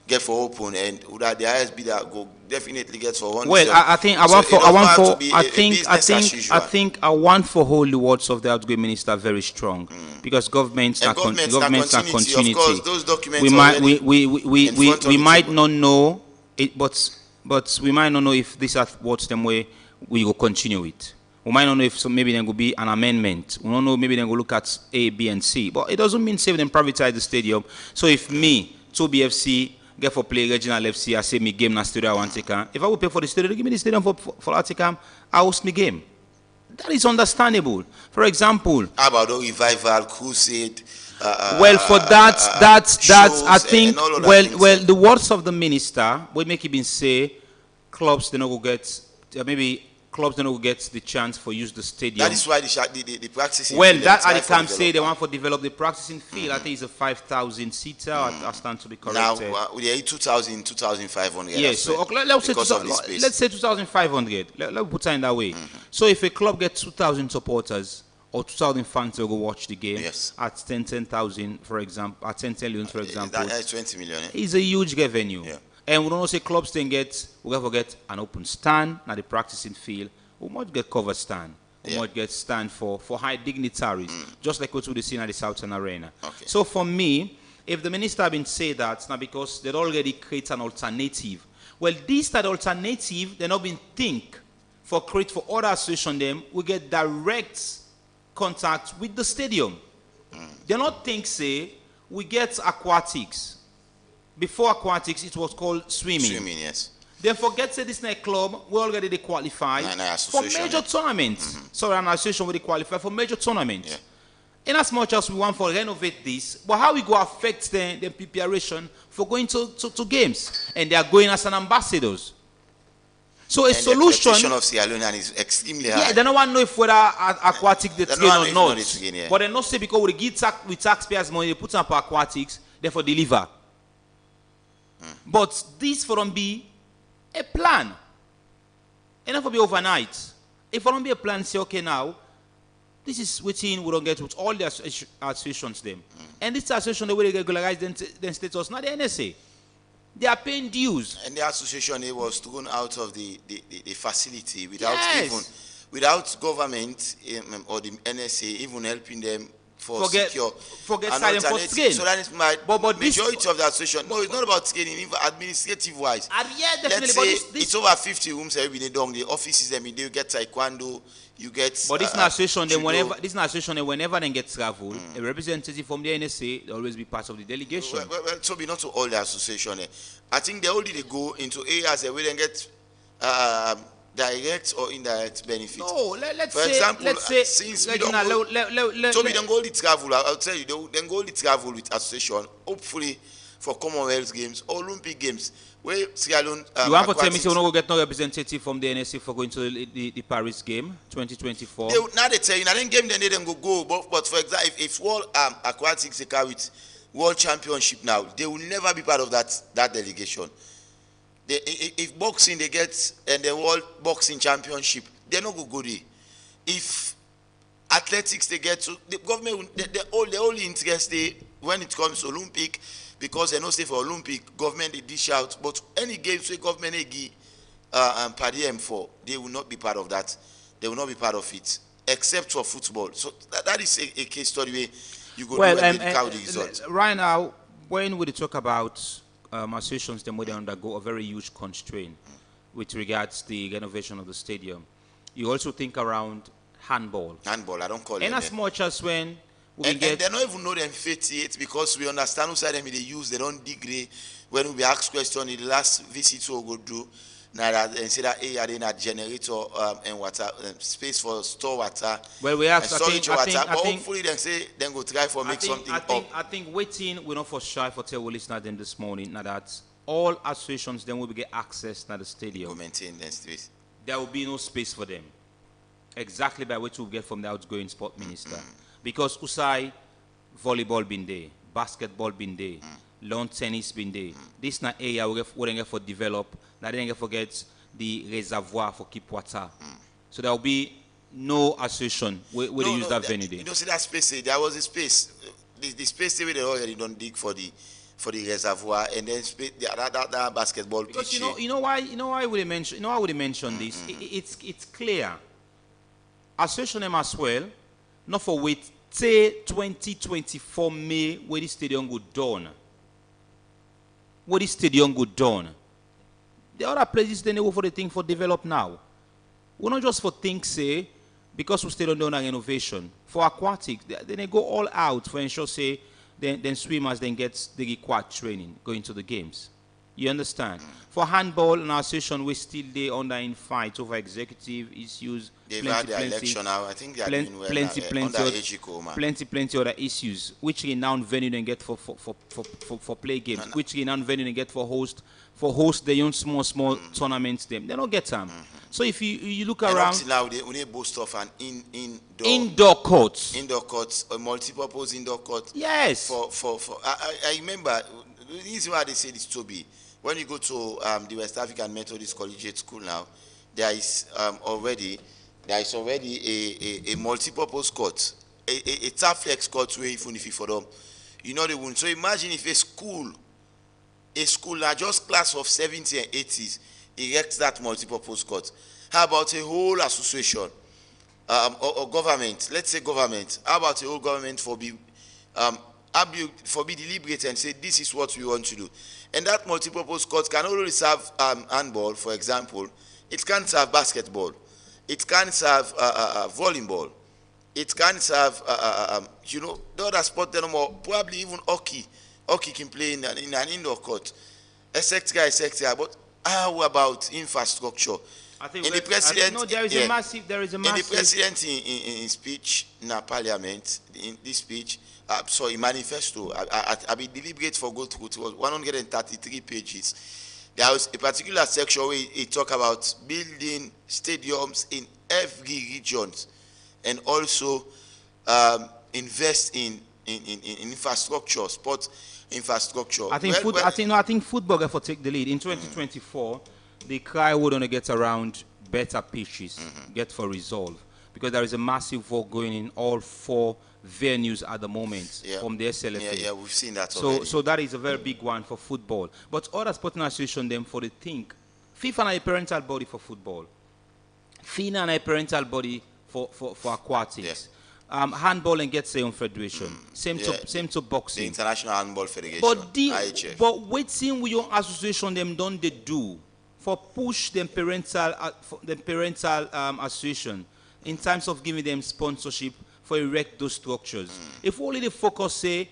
get for open and that the highest bidder go definitely get for one. Well, I think I want for hold the words of the outgoing minister very strong because governments are continuity. Of course, those documents we might not know it, but we might not know if this are what's them way we will continue it. We might not know if maybe there will be an amendment. We don't know maybe they will look at A, B, and C. But it doesn't mean save them privatize the stadium. So if me, 2BFC, get for play regional FC, I say me game na stadium I want to take. If I will pay for the stadium, give me the stadium for that take, I host me game. That is understandable. For example, how about the revival crusade? Well, for that I think well the words of the minister will make it been say clubs they not go get maybe clubs don't go get the chance for use the stadium. That is why the practicing. Well, that I can say they want to develop the practicing field. I think it's a 5,000 seater. I stand to be corrected. Now we are 2,000, 2,500. Yes, so let's say 2,500. Let's put it in that way. So if a club gets 2,000 supporters or 2,000 fans to go watch the game at 10,000 for example, at 10 million for example, that's 20 million. It's a huge revenue. And we don't say clubs then we have to get an open stand, now the practicing field. We might get covered stand. We might get stand for high dignitaries, just like what we see at the Southern Arena. So for me, if the minister have been say that, now because they already create an alternative. Well, that alternative, they not been think for other association them, we get direct contact with the stadium. They not think say, we get aquatics. Before aquatics, it was called swimming. Swimming, yes. Then forget say this night club, we already qualified for major tournaments. Sorry, an association will qualify for major tournaments. In as much as we want to renovate this, but how we go affect the preparation for going to games, and they are going as an ambassadors. So a solution. The of Sierra Leone is extremely high. Yeah, they don't want to know if whether aquatic they train or not. But they not say because we give with taxpayers money, they put up aquatics, therefore deliver. But this for them be a plan. Enough to be overnight. If for them be a plan, say okay now, this is within we don't get with all the associations them. And this association the way they regularize their status, not the NSA. They are paying dues. And the association was thrown out of the facility without without government or the NSA even helping them secure forget an stadium for alternative. scale. So that is my But majority of the association. No, it's not about scaling, even administrative wise. Yeah, definitely. Let's say it's over 50 rooms every day down the offices. I mean, you get taekwondo, you get. But this association, then whenever they get travel, a representative from the NSA will always be part of the delegation. Well, so be not to all the association. I think they only go into areas where they get direct or indirect benefit. No, let's say since we don't go, so we don't go the travel. I'll tell you, then go the travel with association. Hopefully for Commonwealth Games or Olympic Games. Where Sierra Leone, you want to tell me so we don't get no representative from the NSA for going to the Paris game 2024? Now they tell you, now then game then they don't go. But for example, if World Aquatics they carry with World Championship now, they will never be part of that delegation. If boxing they get and the World Boxing Championship, they're not go there. If athletics they get to the government, the only interest they when it comes to Olympic, because they don't stay for Olympic, government they dish out. But any games where government they give per diem for, they will not be part of that. They will not be part of it, except for football. So that is a case study where you go to count the results. Right now, when we talk about associations, then they undergo a very huge constraint with regards to the renovation of the stadium. You also think around handball. Handball, I don't call it. And as much as when we and they don't even know them 58 because we understand who side them they use, they don't degrade. When we ask question in the last visit we go do, now that and say that are they not generator and water space for store water. Well, we have storage water, but hopefully they say then go try for make something up. I think waiting we're not for shy for tell we listen them this morning. Now that all associations then will get access to the stadium. Go maintain that space. There will be no space for them. Exactly by what we'll get from the outgoing sport minister. Because Usai volleyball been there, basketball been there, lawn tennis been there. This not area we get for develop. Now they don't forget the reservoir for keep water. So there will be no association where they use that venue there. You don't see that space. There was a space. The space where they already don't dig for the reservoir and then space, that basketball because pitch. You know why would they mention this? It's clear. Association them as well, not for wait till 2024 May where the stadium go done. Where the stadium go done. The other places they go for the thing for develop now. We're not just for things say because we still don't do a renovation. For aquatic, they go all out for ensure say then swimmers then get the required training going to the games. You understand? For handball and our session we still there under in fight over executive issues. They've had their election now. I think they are doing well plenty other issues. Which renowned venue they get for play games. Which renowned venue they get for host their own small tournaments. They don't get them. So if you look around now, we need boast of an indoor courts. Indoor courts, a multi-purpose indoor court. Yes. I remember the reason why they say this to be when you go to the West African Methodist Collegiate School now, there is already a multi-purpose court, a Taflex court where even if you for them, you know they won't. So imagine if a school now just class of 70s and 80s erects that multi-purpose court. How about a whole association or government? Let's say government. How about a whole government for be deliberate and say this is what we want to do, and that multi-purpose court can only serve handball, for example. It can serve basketball, it can serve volleyball, it can serve the other sport anymore. Probably even hockey can play in an indoor court, etc. But how about infrastructure? I think the president, there is a massive. And the president in speech in Parliament, in this speech, manifesto, I be deliberate for go through. It was 133 pages. There was a particular section where it talk about building stadiums in every region, and also invest in infrastructure, sport infrastructure. I think football will take the lead in 2024. The cry would only get around better pitches, get for resolve, because there is a massive work going in all 4 venues at the moment from the SLFA. Yeah, we've seen that already. So that is a very big one for football. But other sporting associations, them for the think, FIFA and a parental body for football, FINA and a parental body for aquatics. handball and get their own federation. Same to boxing. The International Handball Federation. But waiting with your association them don't they do for push them parental association in terms of giving them sponsorship for erect those structures. If only they focus say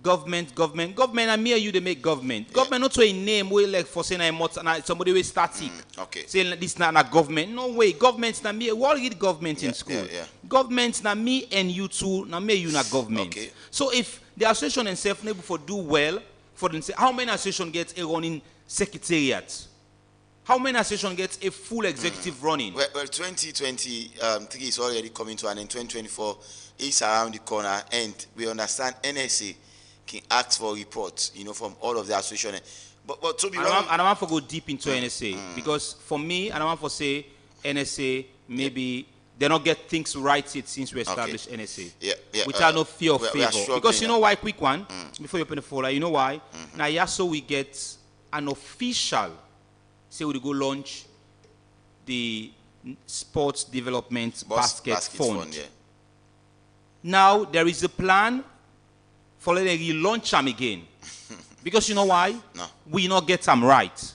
government, and me and you they make government. Government not to a name way like for saying somebody will static. Okay. Saying this not a government. No way. Government's not me. We all get government in school. Government's not me and you too. Not me you not government. Okay. So if the association itself able for do well for them say how many association gets a running secretariat? How many association gets a full executive running? Well, 2023 is already coming to an end. 2024 is around the corner, and we understand NSA can ask for reports, from all of the association. But to be honest, I don't want to go deep into NSA because for me, I don't want to say NSA maybe they don't get things right yet since we established NSA. Without no fear of favor. Because you know why? Quick one before you open the folder. You know why? Now, so we get an official. Say we go launch the sports development basket fund. Now there is a plan for letting relaunch them again. Because you know why? No. We not get them right.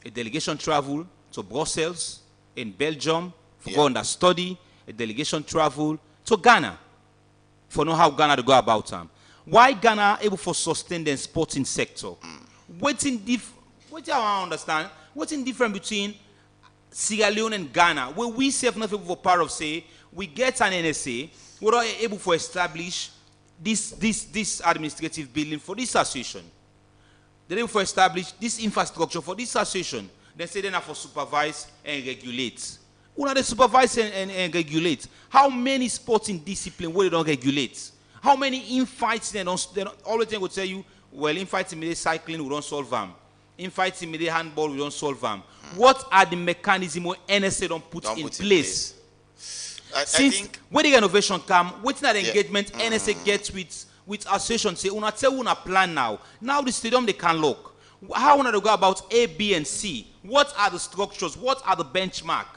A delegation travel to Brussels in Belgium for go under study. A delegation travel to Ghana for know how Ghana to go about them. Why Ghana able to sustain the sporting sector? What I understand, what's in difference between Sierra Leone and Ghana, where we serve nothing for part of say, we get an NSA, we're not able to establish this administrative building for this association. They're able to establish this infrastructure for this association. They say they're not for supervise and regulate. Who are they supervise and regulate? How many sporting disciplines will they don't regulate? How many infights they don't always they will tell you, well, infights in cycling, we don't solve them. Infights in handball, we don't solve them. What are the mechanisms where NSA don't put in place? I think when the renovation come, what's that engagement NSA gets with association say, una tell una plan now. Now the stadium they can look. How wanna go about A, B, and C? What are the structures? What are the benchmark?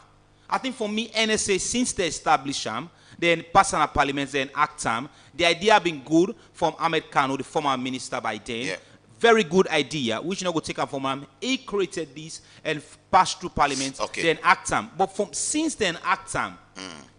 I think for me, NSA since they established them, then pass on a parliament, then act them. The idea been good from Ahmed Kano, the former minister by then. Very good idea, which you know go take up from him. He created this and passed through parliament, then act them. But since then act them,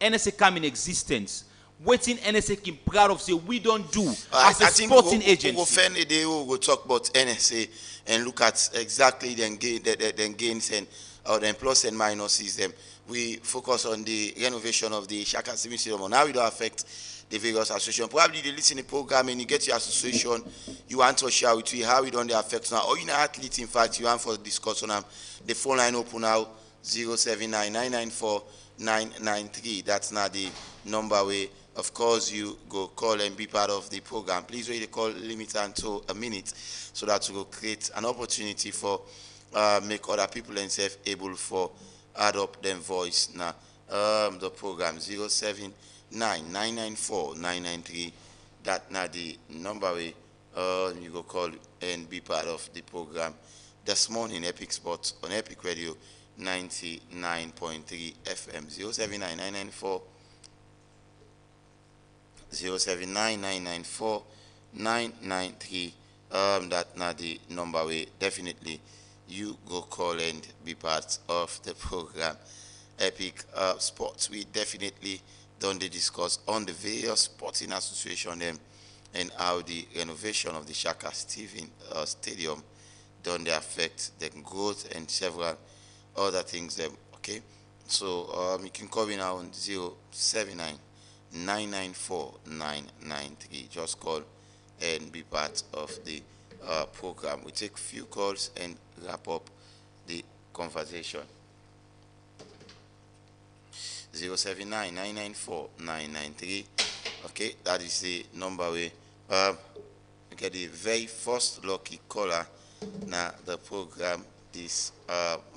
NSA come in existence. Waiting NSA can proud of say we don't do as a sporting agency. We will talk about NSA and look at exactly the gains and the plus and minuses. Them we focus on the renovation of the Shaka Civil Stadium. Now we don't affect the various association. Probably they listen to the program and you get your association, you want to share with you how we don't affect now. Or you know athlete, in fact, you want for discussion on the phone line open now 079-994-993. That's not the number way. Of course, you go call and be part of the program. Please wait the call limit until a minute so that we will create an opportunity for make other people themselves able for add up them voice now. The program 079-994-993. That's not the number way you go call and be part of the program. This morning, Epic Sports on Epic Radio 99.3 FM 079-994-993. That's not the number way. Definitely, you go call and be part of the program. Epic Sports. We definitely done the discuss on the various sporting association and how the renovation of the Shaka Stadium done the affect the growth and several other things. Okay, so you can call me now on 079-994-993. Just call and be part of the program. We take few calls and wrap up the conversation. 079-994-993. Okay, that is the number we get the very first lucky caller now the program this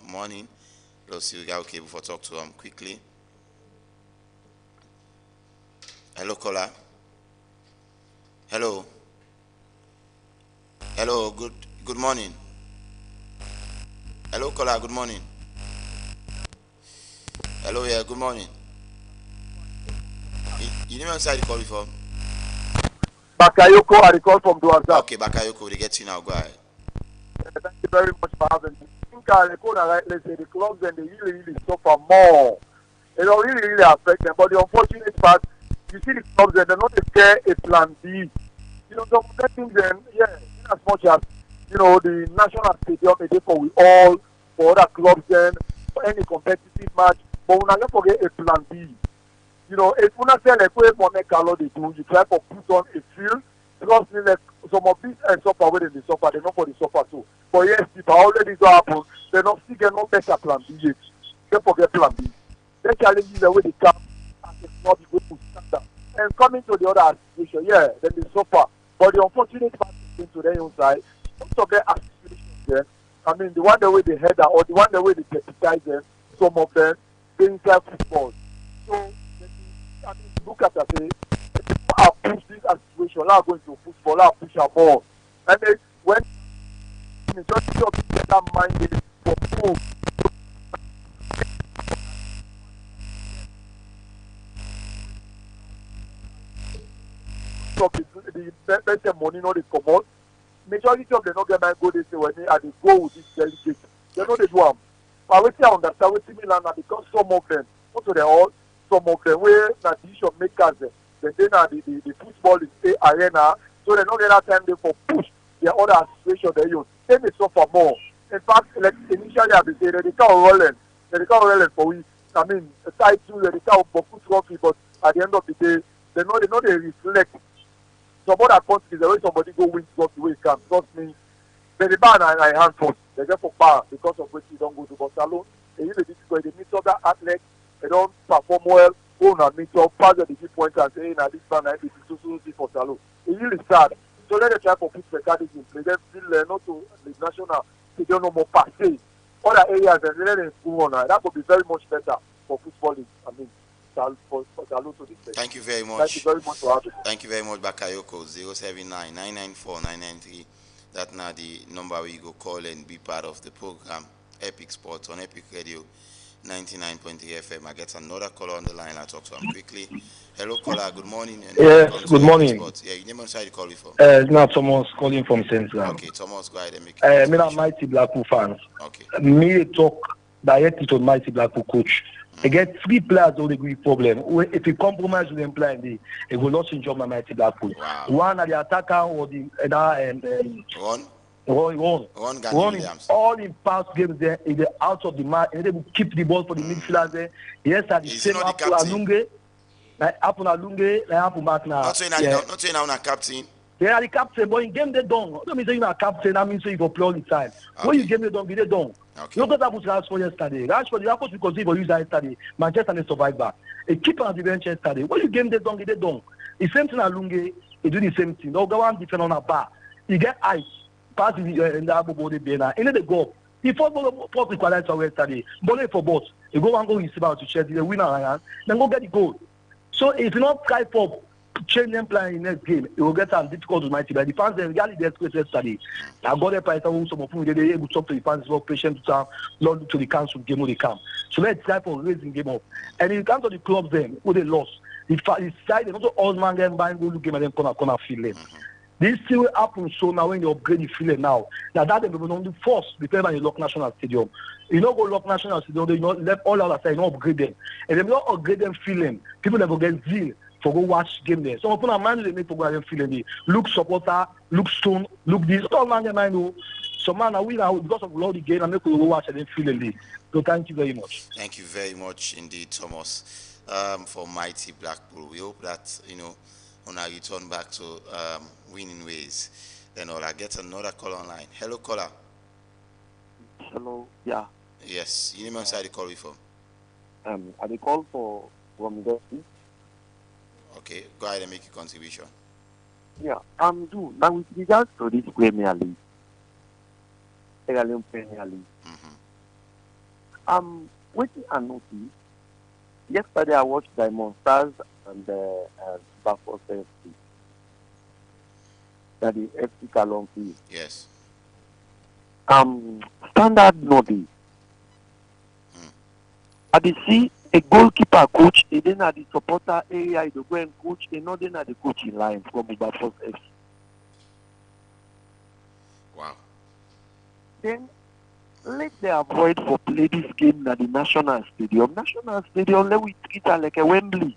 morning. Let's see we got okay before talk to him quickly. Hello caller. Hello. Hello, good morning. Hello caller, good morning. Hello, yeah, good morning. You name inside the call before? Bakayoko, I recall from Duazap. Okay, Bakayoko, they get you now. Go ahead. Thank you very much for having me. I think I recall right, let's say the clubs and they really suffer more. It don't really affect them. But the unfortunate part, you see the clubs and they're not care a plan B. You know, some of the things then, yeah, in as much as, you know, the national stadium is there for we all, for other clubs then, for any competitive match. But we not forget a plan B. You know, if you not say like where for make color they do, you try to put on a field because like some of these suffer where they suffer, they not for the suffer too. But yes, if already do happen, they not still get no better plan B yet. They forget plan B. They challenge the way they come and it's not the way to stand up. And coming to the other situation, yeah, then they suffer. But the unfortunate part is to their own side, most of their associations there, I mean the one the way they head out or the one the way they deputize them, some of them they inside football. So I mean, look at that, say, I push this situation, I'm going to football, I push a ball. And then when the majority of people get that mind for move, the best money no they come out. Majority of them not get my go they say when they go with this delegate. They know they do them. But what I understand with Milan because some of them, also they all, some of them where the decision makers then the football is a arena, so they don't get that time they for push their other association they use. They may suffer more. In fact, like initially I say they can't rolling for we. I mean, the title they can't book trophy, but at the end of the day, they know they reflect. Some other countries, the way somebody go win trophy way can trust me. They ban and hand first. They get for power because of which you don't go to Barcelona. They use the difficult. They meet other athletes. They don't perform well. Go and meet up, pass the key point and say, "Now this man, I so for Salo." It's really sad. So let them try for put mechanism. They then feel not to the national. They don't know more passe. Other areas and let them go on. That would be very much better for footballing. I mean, for Salo to this. Thank you very much. Thank you very much for having me. Thank you very much, Bakayoko. 079 994 993. That's now the number where you go call and be part of the program. Epic Sports on Epic Radio 99.3 FM. I get another caller on the line. I'll talk to him quickly. Hello, caller. Good morning. And yes, good morning. Yeah, you name inside the call before. Now Thomas calling from Central. Okay, Thomas, go ahead and make it. Me and Mighty Blackpool fans. Okay. Me talk directly to Mighty Blackpool coach. They get 3 players with a great problem. If you compromise with them playing, they will not enjoy my Mighty Blackpool. Wow. One at the attacker or the other One Williams. All in past games there, if they're out of the match, and they will keep the ball for the midfielders there. Yes, at the same Apple Alunge, Not saying I'm a captain. They are the captain, but in game they don't. Don't mean saying you're a captain, that means you go play all the time. Okay. When you game they don't, they don't. Okay. Look at that with Rashford yesterday. Rashford, the Rashford because he was used yesterday. Manchester and survive back. A keeper at the bench yesterday. When you game they don't, they don't. The same thing Alunge, he do the same thing. They'll go and defend on a bar. He get ice. Pass in the Abu body banner. And then they go. He fought the equalizer yesterday. But for both. He go and go receive out to Chelsea. The winner, then go get the goal. So if you not try for change them playing in the next game, it will get difficult to Mighty. But the fans, they really desperate yesterday. I got a price of some of whom they able to talk to the fans, more patient to not to the council game when they come. So let's try for raising game up. And in terms of the clubs, then who they lost, the side, they not all man them buying go look game and then corner feeling. This still happens so now when you upgrade the feeling now. Now that they will only force before you lock National Stadium. You know go lock National Stadium, you know left all other side, you know upgrade them. And if you not upgrade them feeling, people never get zeal for go watch game there. Some of them mind they make for go and feeling. Look supporter, look stone, look this. All man them I know. So man, I win now because of all the game and make we go watch and then feeling. So thank you very much. Thank you very much indeed, Thomas, for Mighty Blackpool. We hope that when I return back to winning ways, then I'll get another call online. Hello, caller. Hello, yeah. Yes, you name inside the call before. I dey call for Romidesi. Okay, go ahead and make a contribution. Yeah, do now with regards to this Premier League, Premier League. What I noticed yesterday, I watched Diamond Stars and Baffle FC. That is FC Kalonfi. Yes. Standard Nodi. I did see a goalkeeper coach, and then at the supporter area, you go and coach, and not then at the coaching line from Ubafos FC. Wow. Then let them avoid for play this game at the National Stadium. National Stadium, let we treat it like a Wembley.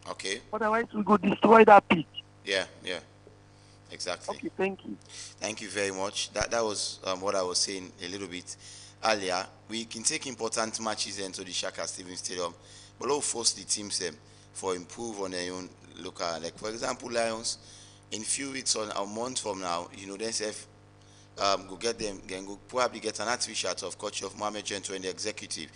Okay. Otherwise, we go destroy that pitch. Yeah, exactly. Okay, thank you. Thank you very much. That was what I was saying a little bit earlier. We can take important matches into the Shaka Stevens Stadium, but we'll force the teams for improve on their own local. Like for example, Lions, in few weeks or a month from now, themselves go get them, go probably get an artificial of coach of Mohamed Gento and the executive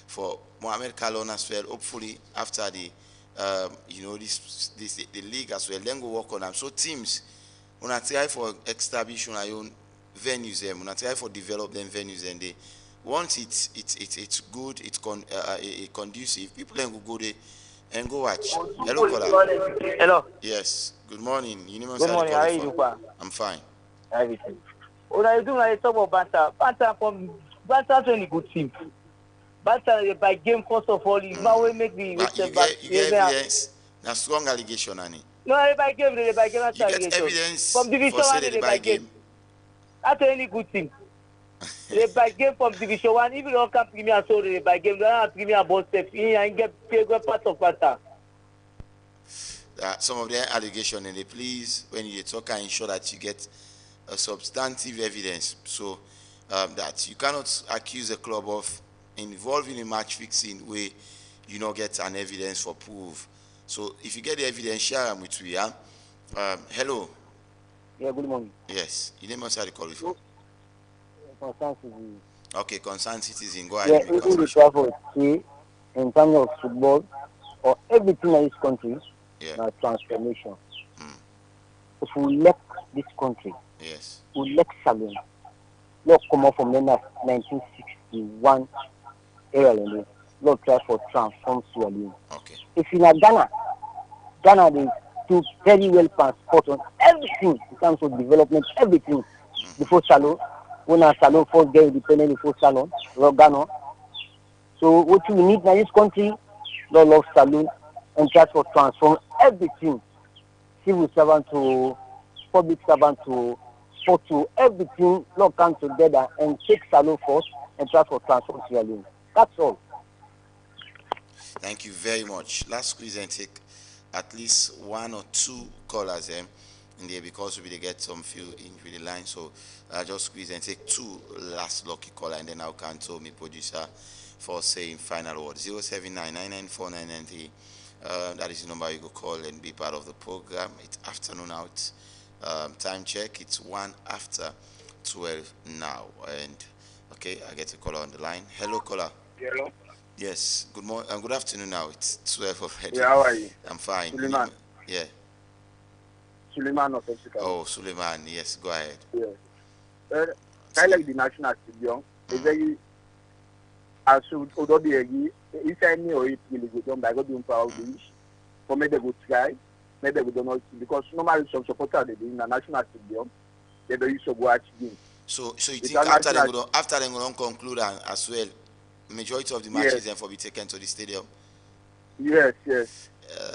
for Mohamed Kalon as well. Hopefully after the the league as well, then go work on them. So teams, when I try for establishing our own venues, when I try for develop them venues, and they once it's good, it's conducive. People then go there and go watch. Hello, caller. Hello. Yes. Good morning. Good morning. How are you doing? I'm fine. Everything. What are you doing? I talk about Banta. Banta's really good team. Banta by game first of all is now we make the you get evidence. That's strong allegation, Annie. No, by game. That's you get evidence from Division 1 they by game. That's any good team. They by game from Division 1. Even don't come Premier, so they by game. They don't have Premier boss step in and get part of Banta. Some of their allegations, and they please, when you talk, ensure that you get a substantive evidence, so that you cannot accuse a club of involving in match fixing where you not get an evidence for proof. So if you get the evidence, share them with me. Hello. Yeah, good morning. Yes. You name us how to call it for. Concerned citizen. Okay, concerned citizen. Go ahead. Yeah, if we travel in terms of football or everything in this country, transformation. If we left this country, we left Salon. Let's come out from the 1961 era, Lord try for transform Sierra Leone. Okay. If in Ghana they do very well passport on everything in terms of development, everything before Salon. When our Salon first get independent before Salon, Ghana. So what we need in this country, Lord love Salon and try for transform everything. Civil servant to public servant to sport to everything, Lord come together and take Salon first and try for transform Sierra Leone. That's all. Thank you very much. Last squeeze and take at least one or two callers in there because we will get some few in the line. So just squeeze and take two last lucky caller, and then I'll cancel me producer for saying final word. 079994993. That is the number you go call and be part of the program. It's afternoon out. Time check. It's 1 after 12 now. And okay, I get a caller on the line. Hello, caller. Hello. Yes. Good morning. Good afternoon. Now it's 12 already. Yeah, how are you? I'm fine. Suleiman. Yeah. Suleiman of Mexico. Oh, Suleiman. Yes. Go ahead. Yeah. I like the national stadium. It's very. I should although the if I knew it really good, but I got doing proud wish for me they go try. Maybe we don't know because normally some supporters they in the national stadium they don't used to watch games. So you think after they go conclude as well, majority of the matches then for be taken to the stadium? Yes.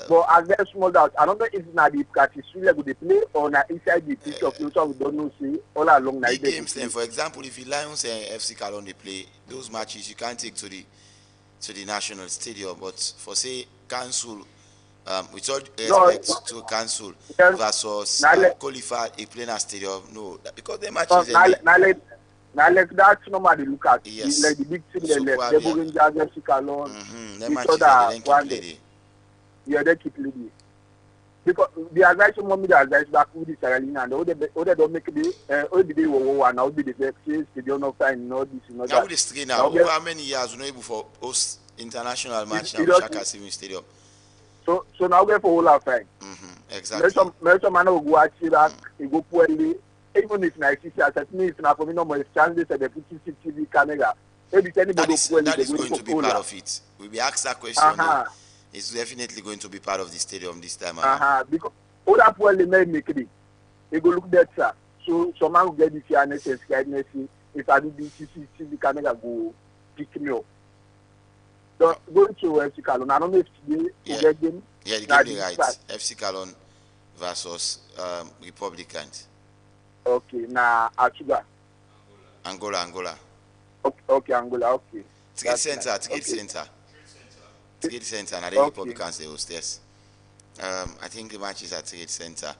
But as very small doubt, I don't know if now the practice really good they play or now inside the pitch of future we don't know see all along the games then. For example, if the Lions and FC Calon they play those matches, you can't take to the national stadium. But for say cancel, with all respect to cancel versus qualify a plainer stadium, no, because the matches. Now like that's normally look at like the big team they left. They bring FC Calon. The matches they keep leading. Yeah, they keep leading. Because the advice of mommy, the advice back with the Sierra Leone and all they don't make the all the day one now be the vaccines, they don't know fine, no this, no that. Now with the screen now, over how many years we not able for host international match now Shaka Stevens Stadium? So now we for all our fine. Exactly. Some man will go watch it back, he go poorly. Even if I see as me, if not for me no more chances at the CCTV camera. That is going to be part of it. We'll be asked that question. It's definitely going to be part of the stadium this time. Because all that well they make it. They go look that sir. So some man will get this fairness and kindness. if I do BCC, we can go pick me up. So going to FC Calon, I don't know if today we get them. Yeah, the game right. FC Calon versus Republicans. Okay, now Achuga. Angola. Okay, Angola, okay. Trade Center. Trade Center, and the Republicans they host, yes. I think the match is at Trade Center.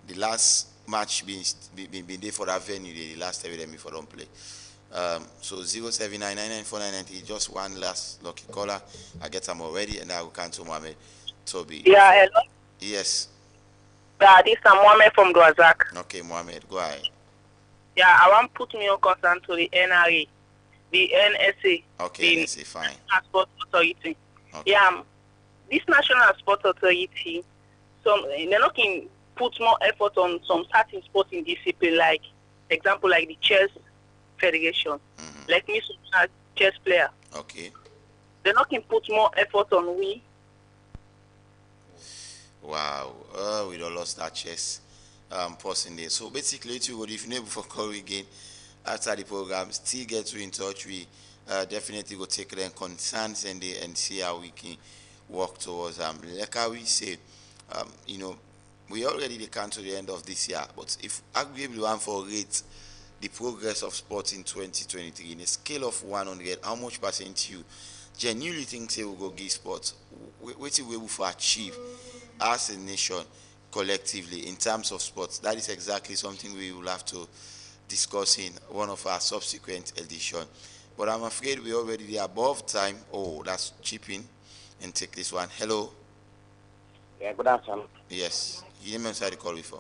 The last match been there for that venue, the last time we for don't play. So 079994990, just one last lucky caller. I get them already, and I will cancel Mohammed Toby. Yeah, hello. Yes. Yeah, this is Mohammed from Dwazak. Okay, Mohammed, go ahead. Yeah, I want to put me on concern to the NRA, the NSA. Okay, NSA, fine. National Sport Authority. Okay. Yeah, this National Sport Authority, they're not going put more effort on some certain sporting discipline, like example, like the chess federation. Like me, a chess player. Okay. They're not going put more effort on we. Wow, we don't lost that chess person there. So basically, if you never for call again after the program, still get you in touch. We definitely go take them concerns and see how we can work towards like how we say, you know, we already come to the end of this year, but if arguably one for rate the progress of sports in 2023 in a scale of 100, how much percent you genuinely think say we go give sports? What we will for achieve as a nation collectively in terms of sports? That is exactly something we will have to discuss in one of our subsequent editions. But I'm afraid we're already above time. Oh, that's chipping and take this one. Hello. Yeah, good afternoon. Yes. You name inside the call from?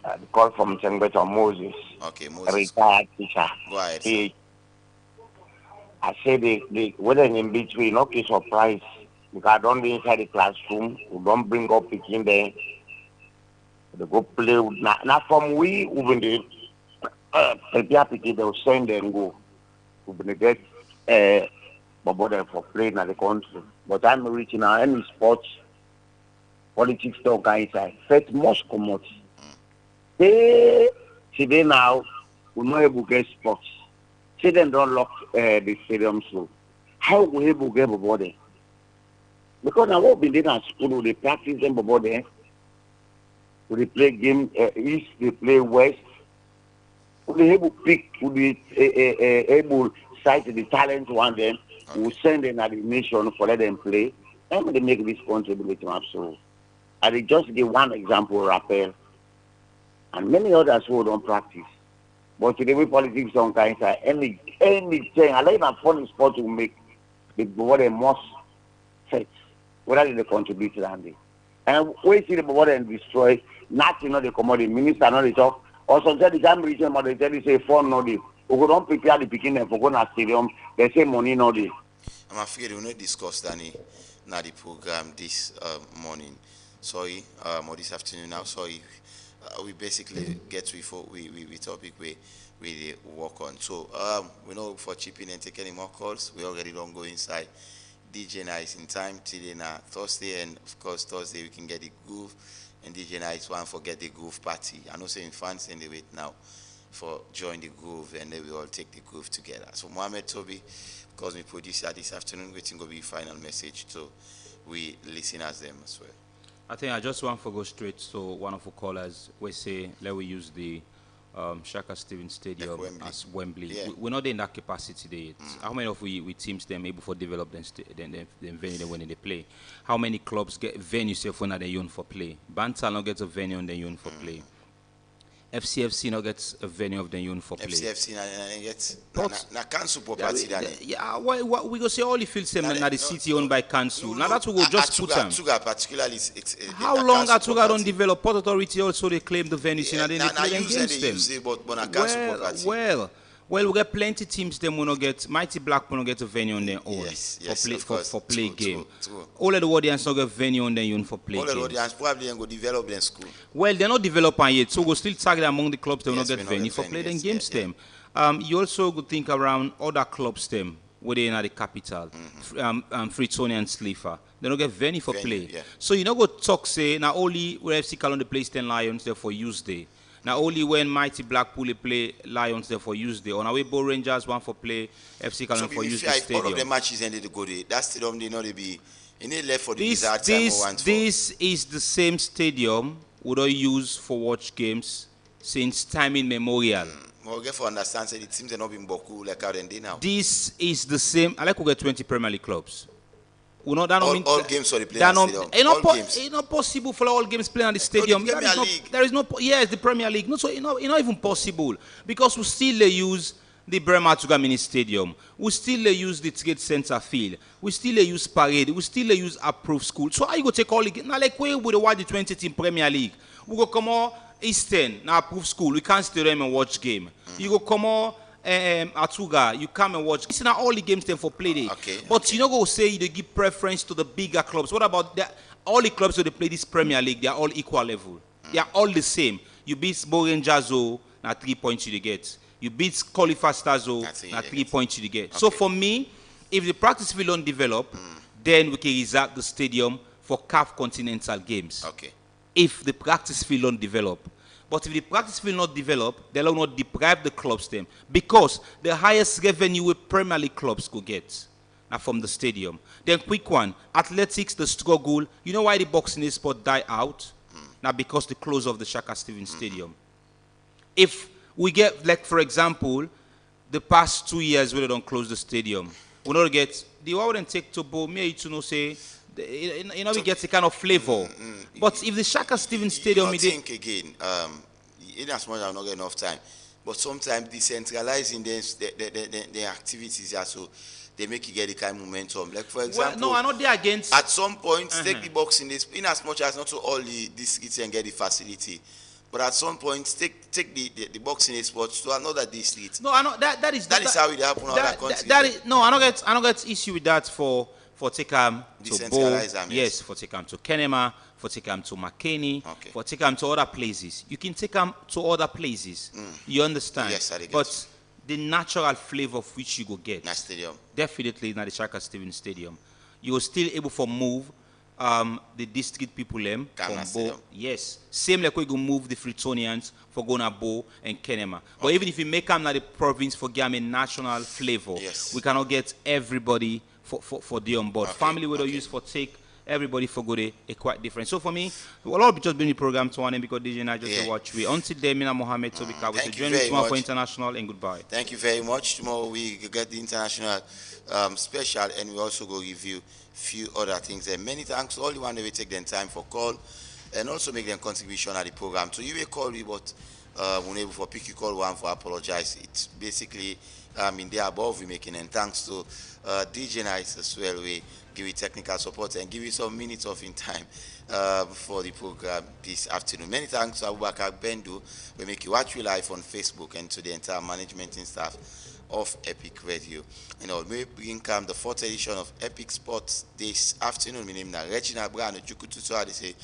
The call from Senator Moses. Okay, Moses. Retired teacher. Go ahead. I say the whether in between, okay, surprise. Because I don't be inside the classroom, we don't bring up picking there. They go play. Not from we been the prepare picking, they'll send them go. We've been get but for playing in the country. But I'm reaching now any sports, politics don't go inside. First must come out. Today now, we know able to get sports. Say them don't lock the stadium so. How we able to get body? Because now what we did at school, they practice them about there. We play game east, they play west. We able to pick, we able to cite the talent one them. We send them at the nation for let them play. And they make this contribution absolutely. I will just give one example, rappel. And many others who don't practice. But today we politics don't kind of anything. I like that funny sport to make the body most set. Whether they contribute to that. And we see the body and destroy, not the commodity minister, not the talk. Or sometimes the time region, but they tell you say phone no day. We don't prepare the beginning for going to stadium. They say money no day. I'm afraid we will not discuss that in the program this morning. Sorry, or this afternoon now. Sorry. We basically get to we topic we work on. So we know for chipping and take any more calls. We already don't go inside. DJ Nice in time till Thursday, and of course Thursday we can get the groove, and DJ Nice one forget the groove party. I know saying fans in the wait now for join the groove, and then we all take the groove together. So Mohammed Toby, because we producer this afternoon, waiting to be final message to we listeners them as well. I think I just want to go straight to one of the callers. We say, let we use the Shaka Stevens Stadium as Wembley. Yeah. We're not in that capacity there yet. How many of we teams them able to develop them venue when they play? How many clubs get venues if when they own for play? Bantal not gets a venue on their own for play. FCFC not gets a venue of their own for play. FCFC gets na council property. Yeah, why we go say all the fields them na the city owned by council. Now that we go just put them. Atuga particularly, how long Atuga don't develop? Port Authority also they claim the venues and then they play them against them. Well, we get plenty teams them will not get. Mighty Black will not get a venue on their own for play game. True. All of the audience not get venue on their own for play game. All the audience probably go develop in school. Well, they're not developing yet, so we'll still target among the clubs that will not get venue for play them games them. You also could think around other clubs them within the capital, Freetonia and Slifer. They don't get venue for play. Yeah. So you know go talk say now only where FC Calon the place 10 Lions there for use day. Now only when Mighty Blackpool they play Lions there for use there. On our way, Bo Rangers one for play FC Canon for use the stadium. All of the matches ended to go there. That stadium did not be. Any left for the bizarre time or one. This is the same stadium we don't use for watch games since time immemorial. Well, get for understand that it seems they're not being Boku like how they now. This is the same. I like we get 20 Premier League clubs. We know that all games for the playing stadium. It's not possible for all games playing at the stadium. The Premier League. There is no. Yes, the Premier League. No, so it's not even possible because we still use the Bremer Tuga Mini Stadium. We still use the Trade Center field. We still use Parade. We still use Approved School. So how you go take all the now like where we watch the 20 team Premier League? We go come on Eastern now Approved School. We can't stay there and watch game. You go come on Atuga, you come and watch. It's not all the games then for play day. But you know go say you give preference to the bigger clubs. What about that? All the clubs that they play this Premier League, they are all equal level. They are all the same. You beat Bo Rangers, now 3 points you get. You beat Qualifier Stars, now 3 points you get. So for me, if the practice field don't develop, then we can reserve the stadium for CAF Continental Games. If the practice field don't develop. But if the practice field not develop, they will not deprive the clubs them. Because the highest revenue with Premier League clubs could get now from the stadium. Then quick one, athletics, the struggle. You know why the boxing sport die out? Now because the close of the Shaka Stevens Stadium. If we get, like for example, the past 2 years where they don't close the stadium, we not get, the one wouldn't take to Bo, me to know say, you know, we get a kind of flavor. But if the Shaka Stevens Stadium... I think again, in as much as I not get enough time, but sometimes decentralizing the activities, so they make you get the kind of momentum. Like for example... Well, no, I'm not there against... At some point, take the boxing, in as much as not to all the districts and get the facility. But at some point, take the boxing sports to another district. No, I know that is how it happens in other countries. No, I don't get issue with that for take to Bo, yes, for take to Kenema, for take to McKinney, for take to other places. You can take them to other places. You understand? Yes, I get. But the natural flavor of which you go get, stadium. Definitely not the Shaka Stevens Stadium. You are still able to move the district people from Bo. Yes. Same like we go move the Fritonians for going to Bo and Kenema. But even if you make them the province for getting national flavor, we cannot get everybody for the on board. Family we don't use for take everybody for good a quite different. So for me, we'll all be just bring the program to one end because DJ and I just watch we. Until then, Mina Mohammed Tobika with the journey tomorrow for international and goodbye. Thank you very much. Tomorrow we get the international special and we also go review few other things. And many thanks to all the one that will take them time for call and also make them contribution at the program. So you will call me, but whenever for pick you call one for apologize. It's basically in the above we making, and thanks to DJ Nice as well, we give you technical support and give you some minutes of in time for the program this afternoon. Many thanks to Abubakar Bendu. We make you watch you live on Facebook, and to the entire management and staff of Epic Radio. You know, we bring the fourth edition of Epic Sports this afternoon. My name is Regina Brown. They say,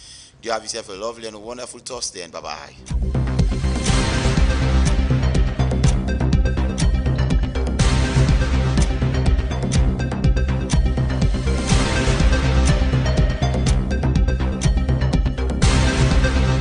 you have yourself a lovely and a wonderful Thursday, and bye-bye.